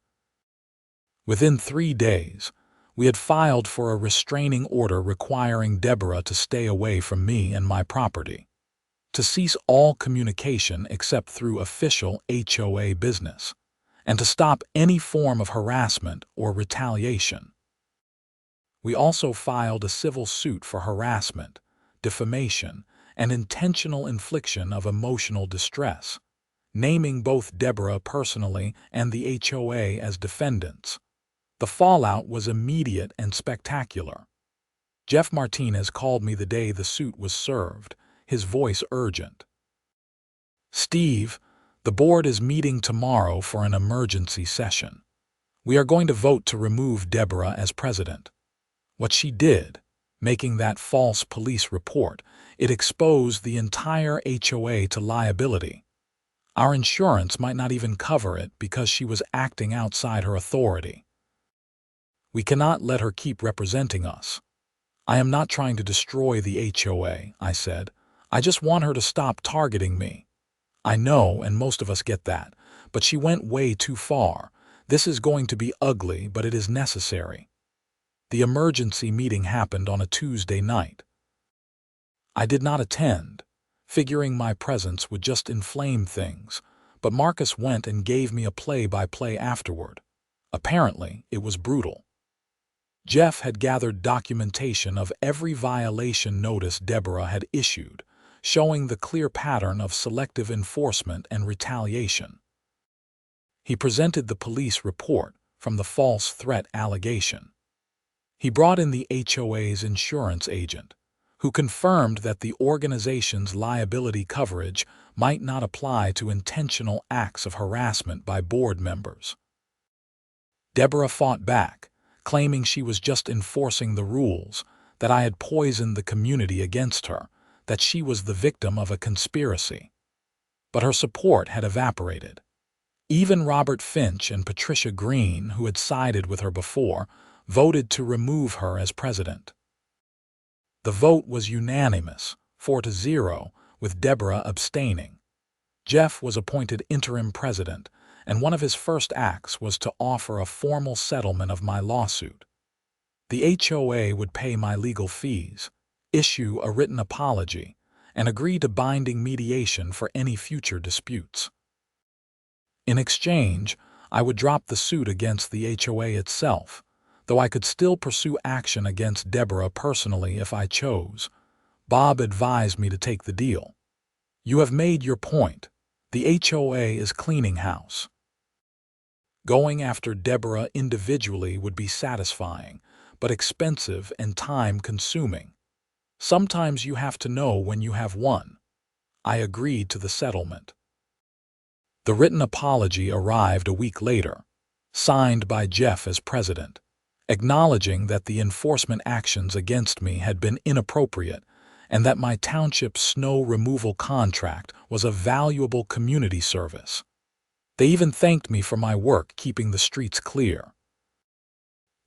Within 3 days, we had filed for a restraining order requiring Deborah to stay away from me and my property, to cease all communication except through official HOA business, and to stop any form of harassment or retaliation. We also filed a civil suit for harassment, defamation, and intentional infliction of emotional distress, naming both Deborah personally and the HOA as defendants. The fallout was immediate and spectacular. Jeff Martinez called me the day the suit was served, his voice urgent. "Steve, the board is meeting tomorrow for an emergency session. We are going to vote to remove Deborah as president. What she did, making that false police report, it exposed the entire HOA to liability. Our insurance might not even cover it because she was acting outside her authority. We cannot let her keep representing us. "I am not trying to destroy the HOA," I said. "I just want her to stop targeting me." "I know, and most of us get that, but she went way too far. This is going to be ugly, but it is necessary." The emergency meeting happened on a Tuesday night. I did not attend, figuring my presence would just inflame things, but Marcus went and gave me a play-by-play afterward. Apparently, it was brutal. Jeff had gathered documentation of every violation notice Deborah had issued, showing the clear pattern of selective enforcement and retaliation. He presented the police report from the false threat allegation. He brought in the HOA's insurance agent, who confirmed that the organization's liability coverage might not apply to intentional acts of harassment by board members. Deborah fought back, claiming she was just enforcing the rules, that I had poisoned the community against her, that she was the victim of a conspiracy. But her support had evaporated. Even Robert Finch and Patricia Green, who had sided with her before, voted to remove her as president. The vote was unanimous, 4-0, with Deborah abstaining. Jeff was appointed interim president, and one of his first acts was to offer a formal settlement of my lawsuit. The HOA would pay my legal fees, issue a written apology, and agree to binding mediation for any future disputes. In exchange, I would drop the suit against the HOA itself, though I could still pursue action against Deborah personally if I chose. Bob advised me to take the deal. "You have made your point. The HOA is cleaning house." Going after Deborah individually would be satisfying, but expensive and time-consuming. Sometimes you have to know when you have won. I agreed to the settlement. The written apology arrived a week later, signed by Jeff as president, acknowledging that the enforcement actions against me had been inappropriate and that my township snow removal contract was a valuable community service. They even thanked me for my work keeping the streets clear.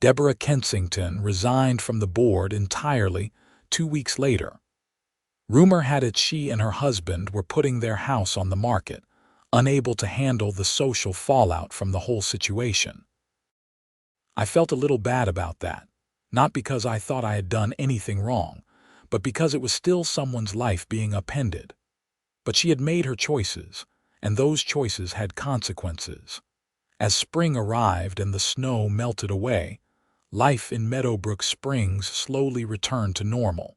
Deborah Kensington resigned from the board entirely 2 weeks later. Rumor had it she and her husband were putting their house on the market, unable to handle the social fallout from the whole situation. I felt a little bad about that, not because I thought I had done anything wrong, but because it was still someone's life being upended. But she had made her choices, and those choices had consequences. As spring arrived and the snow melted away, life in Meadowbrook Springs slowly returned to normal.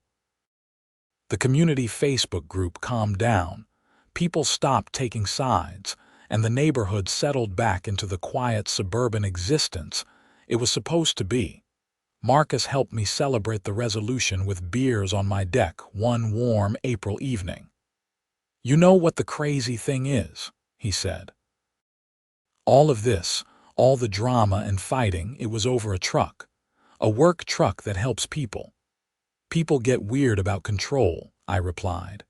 The community Facebook group calmed down, people stopped taking sides, and the neighborhood settled back into the quiet suburban existence it was supposed to be. Marcus helped me celebrate the resolution with beers on my deck one warm April evening. "You know what the crazy thing is," he said. "All of this, all the drama and fighting, it was over a truck. A work truck that helps people." "People get weird about control," I replied.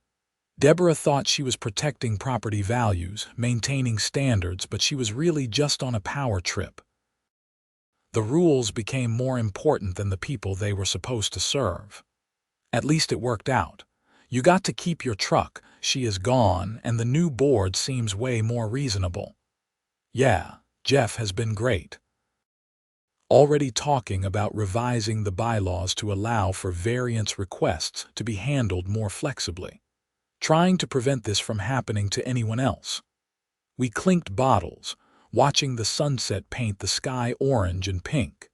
Deborah thought she was protecting property values, maintaining standards, but she was really just on a power trip. The rules became more important than the people they were supposed to serve. At least it worked out. You got to keep your truck, she is gone, and the new board seems way more reasonable. Yeah, Jeff has been great. Already talking about revising the bylaws to allow for variance requests to be handled more flexibly. Trying to prevent this from happening to anyone else. We clinked bottles, watching the sunset paint the sky orange and pink.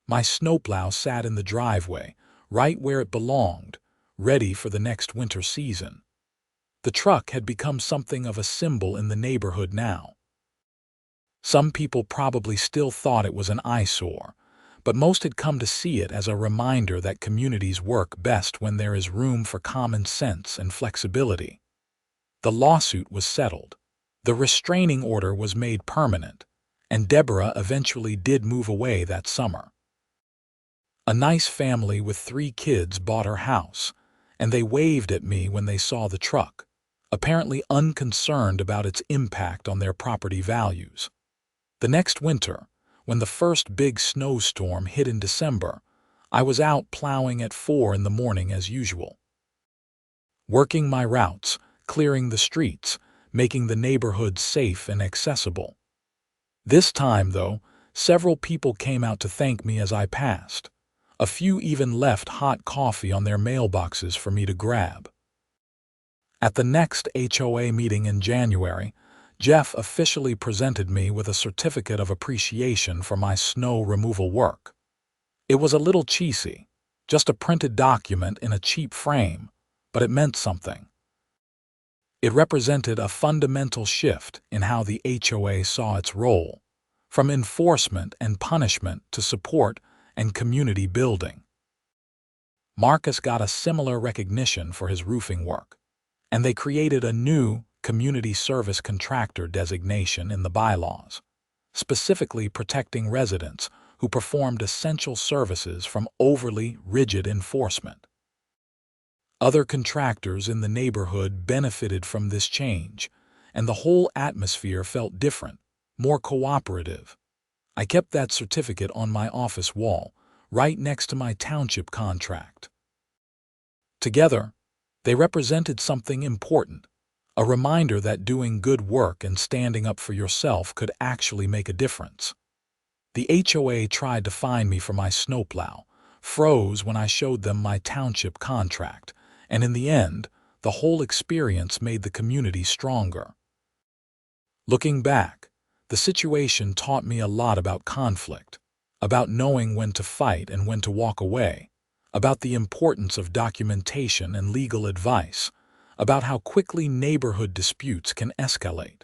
My snowplow sat in the driveway, right where it belonged, ready for the next winter season. The truck had become something of a symbol in the neighborhood now. Some people probably still thought it was an eyesore, but most had come to see it as a reminder that communities work best when there is room for common sense and flexibility. The lawsuit was settled. The restraining order was made permanent, and Deborah eventually did move away that summer. A nice family with 3 kids bought her house, and they waved at me when they saw the truck, apparently unconcerned about its impact on their property values. The next winter, when the first big snowstorm hit in December, I was out plowing at 4 in the morning as usual, working my routes, clearing the streets, making the neighborhood safe and accessible. This time, though, several people came out to thank me as I passed. A few even left hot coffee on their mailboxes for me to grab. At the next HOA meeting in January, Jeff officially presented me with a certificate of appreciation for my snow removal work. It was a little cheesy, just a printed document in a cheap frame, but it meant something. It represented a fundamental shift in how the HOA saw its role, from enforcement and punishment to support and community building. Marcus got a similar recognition for his roofing work, and they created a new community service contractor designation in the bylaws, specifically protecting residents who performed essential services from overly rigid enforcement. Other contractors in the neighborhood benefited from this change, and the whole atmosphere felt different, more cooperative. I kept that certificate on my office wall, right next to my township contract. Together, they represented something important, a reminder that doing good work and standing up for yourself could actually make a difference. The HOA tried to fine me for my snowplow, froze when I showed them my township contract, and in the end, the whole experience made the community stronger. Looking back, the situation taught me a lot about conflict, about knowing when to fight and when to walk away, about the importance of documentation and legal advice, about how quickly neighborhood disputes can escalate.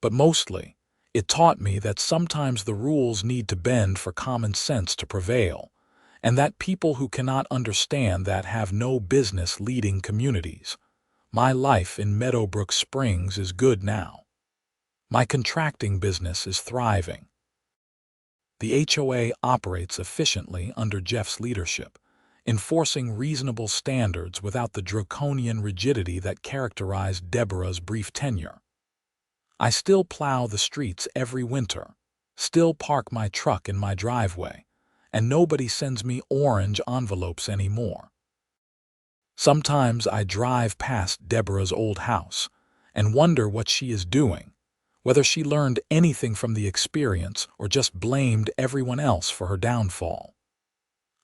But mostly, it taught me that sometimes the rules need to bend for common sense to prevail, and that people who cannot understand that have no business leading communities. My life in Meadowbrook Springs is good now. My contracting business is thriving. The HOA operates efficiently under Jeff's leadership, enforcing reasonable standards without the draconian rigidity that characterized Deborah's brief tenure. I still plow the streets every winter, still park my truck in my driveway, and nobody sends me orange envelopes anymore. Sometimes I drive past Deborah's old house and wonder what she is doing, whether she learned anything from the experience or just blamed everyone else for her downfall.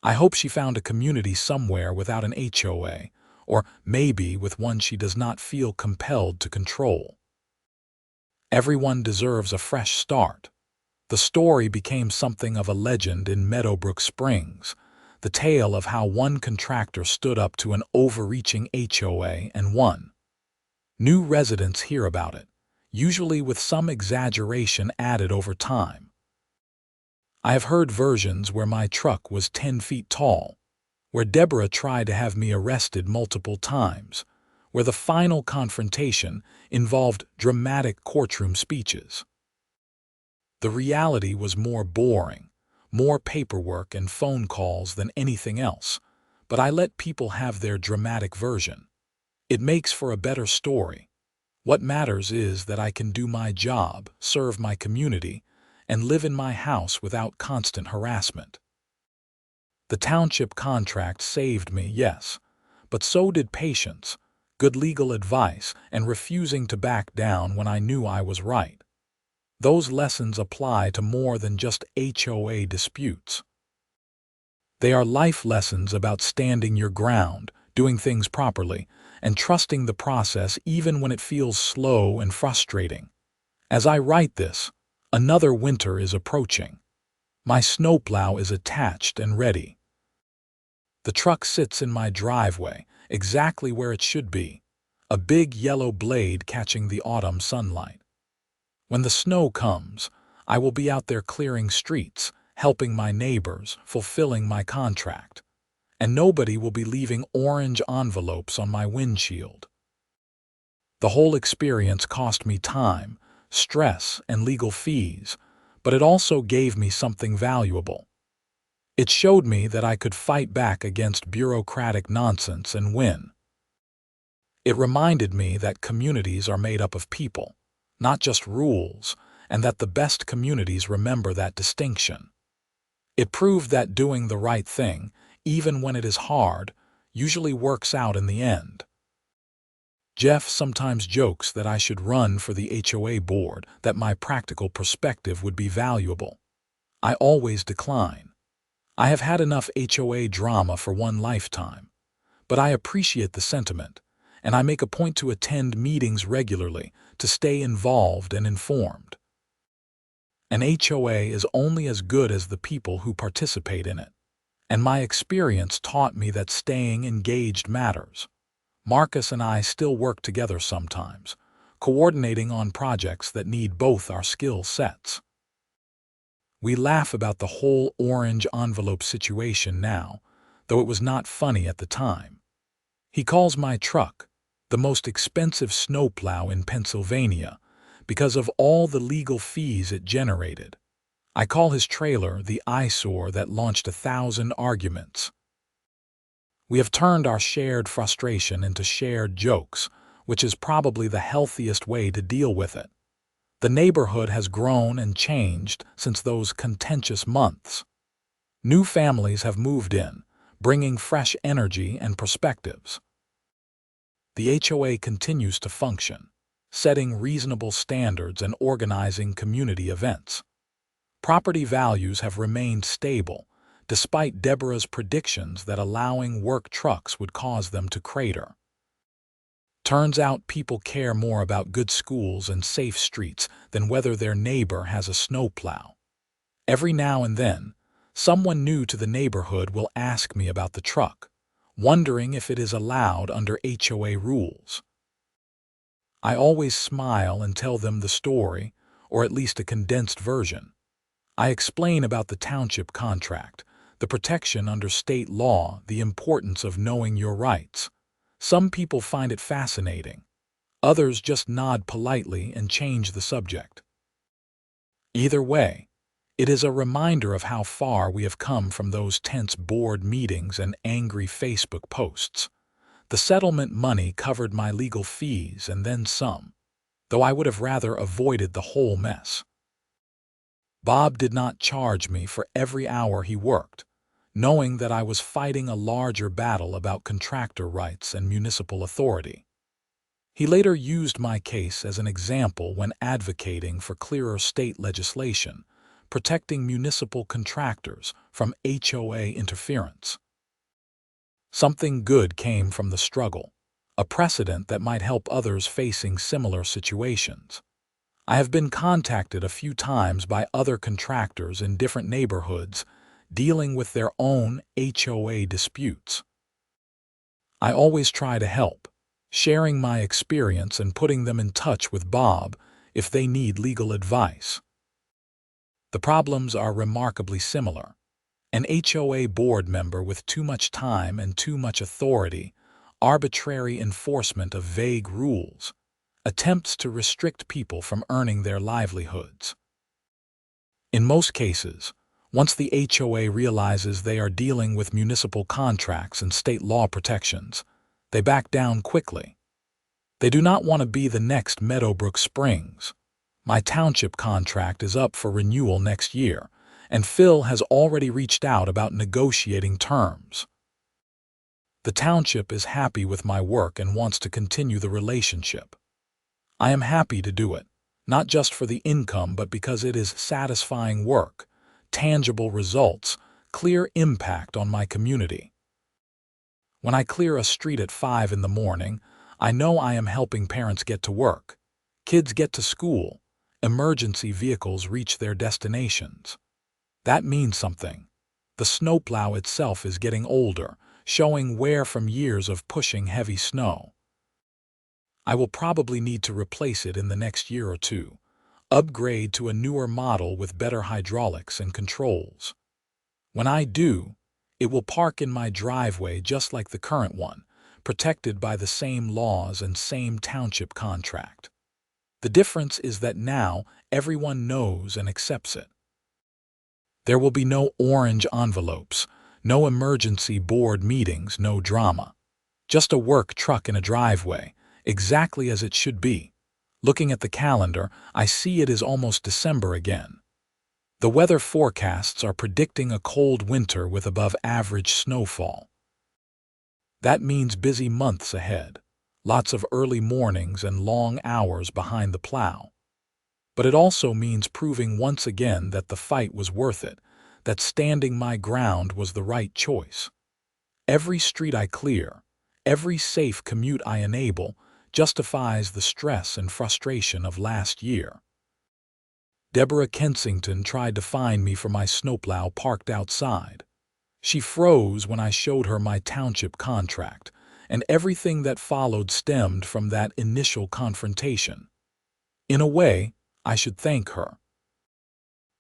I hope she found a community somewhere without an HOA, or maybe with one she does not feel compelled to control. Everyone deserves a fresh start. The story became something of a legend in Meadowbrook Springs, the tale of how one contractor stood up to an overreaching HOA and won. New residents hear about it, usually with some exaggeration added over time. I have heard versions where my truck was 10 feet tall, where Deborah tried to have me arrested multiple times, where the final confrontation involved dramatic courtroom speeches. The reality was more boring, more paperwork and phone calls than anything else, but I let people have their dramatic version. It makes for a better story. What matters is that I can do my job, serve my community, and live in my house without constant harassment. The township contract saved me, yes, but so did patience, good legal advice, and refusing to back down when I knew I was right. Those lessons apply to more than just HOA disputes. They are life lessons about standing your ground, doing things properly, and trusting the process even when it feels slow and frustrating. As I write this, another winter is approaching. My snowplow is attached and ready. The truck sits in my driveway, exactly where it should be, a big yellow blade catching the autumn sunlight. When the snow comes, I will be out there clearing streets, helping my neighbors, fulfilling my contract, and nobody will be leaving orange envelopes on my windshield. The whole experience cost me time, stress, and legal fees, but it also gave me something valuable. It showed me that I could fight back against bureaucratic nonsense and win. It reminded me that communities are made up of people, not just rules, and that the best communities remember that distinction. It proved that doing the right thing, even when it is hard, usually works out in the end. Jeff sometimes jokes that I should run for the HOA board, that my practical perspective would be valuable. I always decline. I have had enough HOA drama for one lifetime, but I appreciate the sentiment, and I make a point to attend meetings regularly to stay involved and informed. An HOA is only as good as the people who participate in it, and my experience taught me that staying engaged matters. Marcus and I still work together sometimes, coordinating on projects that need both our skill sets. We laugh about the whole orange envelope situation now, though it was not funny at the time. He calls my truck the most expensive snowplow in Pennsylvania because of all the legal fees it generated. I call his trailer the eyesore that launched 1,000 arguments. We have turned our shared frustration into shared jokes, which is probably the healthiest way to deal with it. The neighborhood has grown and changed since those contentious months. New families have moved in, bringing fresh energy and perspectives. The HOA continues to function, setting reasonable standards and organizing community events. Property values have remained stable, despite Deborah's predictions that allowing work trucks would cause them to crater. Turns out people care more about good schools and safe streets than whether their neighbor has a snowplow. Every now and then, someone new to the neighborhood will ask me about the truck, wondering if it is allowed under HOA rules. I always smile and tell them the story, or at least a condensed version. I explain about the township contract, the protection under state law, the importance of knowing your rights. Some people find it fascinating. Others just nod politely and change the subject. Either way, it is a reminder of how far we have come from those tense board meetings and angry Facebook posts. The settlement money covered my legal fees and then some, though I would have rather avoided the whole mess. Bob did not charge me for every hour he worked, knowing that I was fighting a larger battle about contractor rights and municipal authority. He later used my case as an example when advocating for clearer state legislation, protecting municipal contractors from HOA interference. Something good came from the struggle, a precedent that might help others facing similar situations. I have been contacted a few times by other contractors in different neighborhoods dealing with their own HOA disputes. I always try to help, sharing my experience and putting them in touch with Bob if they need legal advice. The problems are remarkably similar. An HOA board member with too much time and too much authority, arbitrary enforcement of vague rules, attempts to restrict people from earning their livelihoods. In most cases, once the HOA realizes they are dealing with municipal contracts and state law protections, they back down quickly. They do not want to be the next Meadowbrook Springs. My township contract is up for renewal next year, and Phil has already reached out about negotiating terms. The township is happy with my work and wants to continue the relationship. I am happy to do it, not just for the income but because it is satisfying work, tangible results, clear impact on my community. When I clear a street at 5 in the morning, I know I am helping parents get to work, kids get to school, emergency vehicles reach their destinations. That means something. The snowplow itself is getting older, showing wear from years of pushing heavy snow. I will probably need to replace it in the next year or two, upgrade to a newer model with better hydraulics and controls. When I do, it will park in my driveway just like the current one, protected by the same laws and same township contract. The difference is that now everyone knows and accepts it. There will be no orange envelopes, no emergency board meetings, no drama. Just a work truck in a driveway, exactly as it should be. Looking at the calendar, I see it is almost December again. The weather forecasts are predicting a cold winter with above-average snowfall. That means busy months ahead, lots of early mornings and long hours behind the plow. But it also means proving once again that the fight was worth it, that standing my ground was the right choice. Every street I clear, every safe commute I enable, justifies the stress and frustration of last year. Deborah Kensington tried to find me for my snowplow parked outside. She froze when I showed her my township contract, and everything that followed stemmed from that initial confrontation. In a way, I should thank her.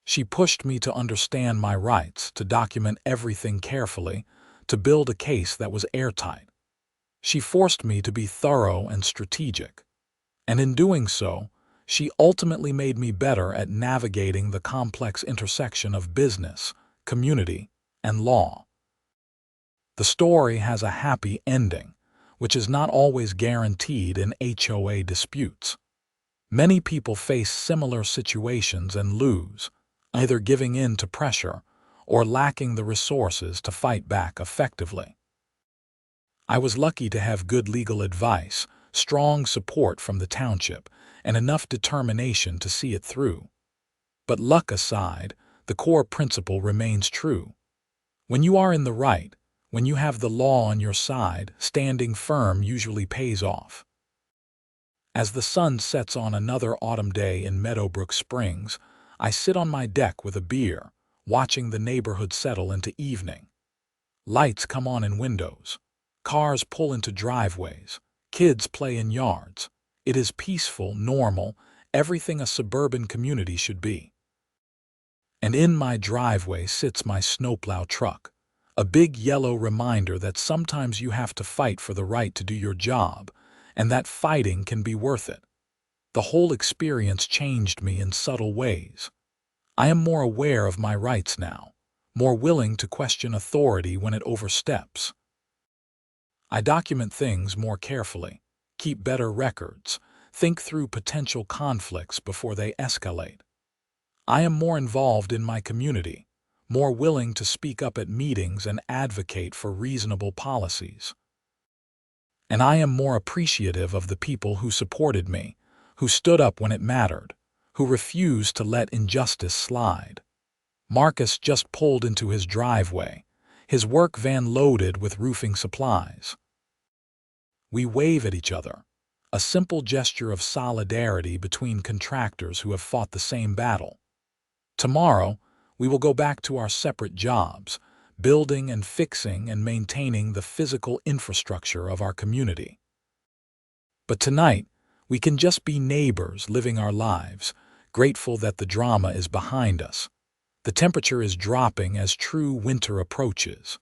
She pushed me to understand my rights, to document everything carefully, to build a case that was airtight. She forced me to be thorough and strategic. And in doing so, she ultimately made me better at navigating the complex intersection of business, community, and law. The story has a happy ending, which is not always guaranteed in HOA disputes. Many people face similar situations and lose, either giving in to pressure or lacking the resources to fight back effectively. I was lucky to have good legal advice, strong support from the township, and enough determination to see it through. But luck aside, the core principle remains true. When you are in the right, when you have the law on your side, standing firm usually pays off. As the sun sets on another autumn day in Meadowbrook Springs, I sit on my deck with a beer, watching the neighborhood settle into evening. Lights come on in windows. Cars pull into driveways. Kids play in yards. It is peaceful, normal, everything a suburban community should be. And in my driveway sits my snowplow truck, a big yellow reminder that sometimes you have to fight for the right to do your job, and that fighting can be worth it. The whole experience changed me in subtle ways. I am more aware of my rights now, more willing to question authority when it oversteps. I document things more carefully, keep better records, think through potential conflicts before they escalate. I am more involved in my community, more willing to speak up at meetings and advocate for reasonable policies. And I am more appreciative of the people who supported me, who stood up when it mattered, who refused to let injustice slide. Marcus just pulled into his driveway, his work van loaded with roofing supplies. We wave at each other, a simple gesture of solidarity between contractors who have fought the same battle. Tomorrow, we will go back to our separate jobs, building and fixing and maintaining the physical infrastructure of our community. But tonight, we can just be neighbors living our lives, grateful that the drama is behind us. The temperature is dropping as true winter approaches.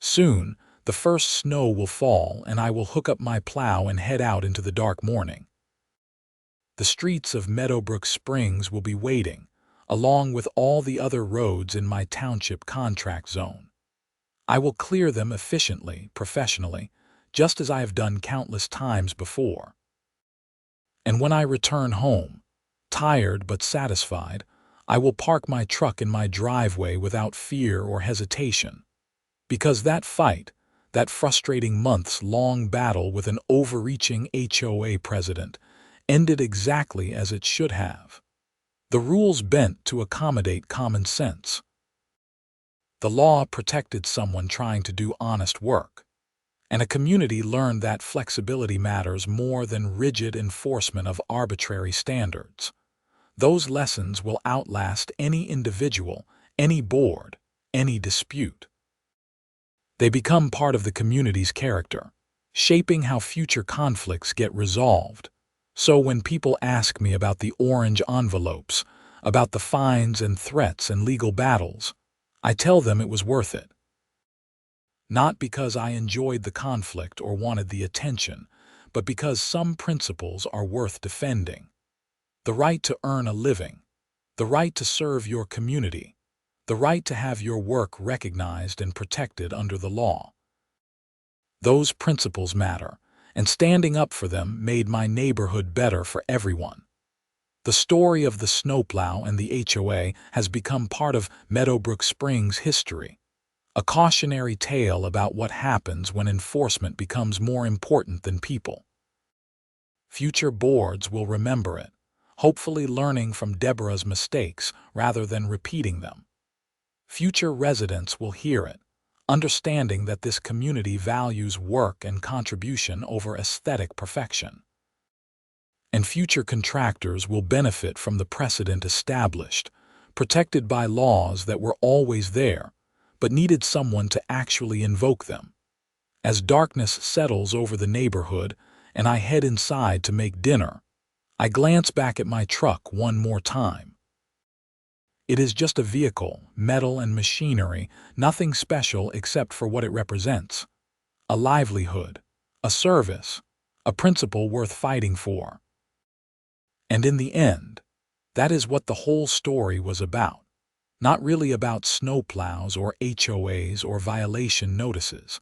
Soon, the first snow will fall and I will hook up my plow and head out into the dark morning. The streets of Meadowbrook Springs will be waiting, along with all the other roads in my township contract zone. I will clear them efficiently, professionally, just as I have done countless times before. And when I return home, tired but satisfied, I will park my truck in my driveway without fear or hesitation. Because that fight, that frustrating months-long battle with an overreaching HOA president, ended exactly as it should have. The rules bent to accommodate common sense. The law protected someone trying to do honest work, and a community learned that flexibility matters more than rigid enforcement of arbitrary standards. Those lessons will outlast any individual, any board, any dispute. They become part of the community's character, shaping how future conflicts get resolved. So when people ask me about the orange envelopes, about the fines and threats and legal battles, I tell them it was worth it. Not because I enjoyed the conflict or wanted the attention, but because some principles are worth defending. The right to earn a living, the right to serve your community, the right to have your work recognized and protected under the law. Those principles matter, and standing up for them made my neighborhood better for everyone. The story of the Snowplow and the HOA has become part of Meadowbrook Springs history, a cautionary tale about what happens when enforcement becomes more important than people. Future boards will remember it, hopefully learning from Deborah's mistakes rather than repeating them. Future residents will hear it, understanding that this community values work and contribution over aesthetic perfection. And future contractors will benefit from the precedent established, protected by laws that were always there, but needed someone to actually invoke them. As darkness settles over the neighborhood and I head inside to make dinner, I glance back at my truck one more time. It is just a vehicle, metal and machinery, nothing special except for what it represents. A livelihood, a service, a principle worth fighting for. And in the end, that is what the whole story was about. Not really about snowplows or HOAs or violation notices,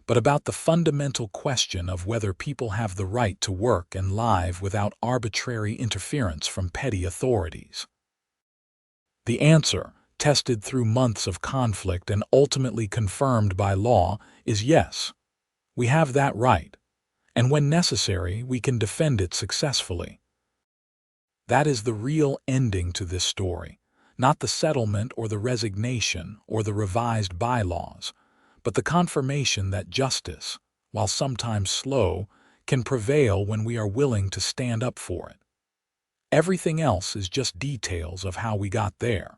but about the fundamental question of whether people have the right to work and live without arbitrary interference from petty authorities. The answer, tested through months of conflict and ultimately confirmed by law, is yes. We have that right, and when necessary, we can defend it successfully. That is the real ending to this story, not the settlement or the resignation or the revised bylaws, but the confirmation that justice, while sometimes slow, can prevail when we are willing to stand up for it. Everything else is just details of how we got there.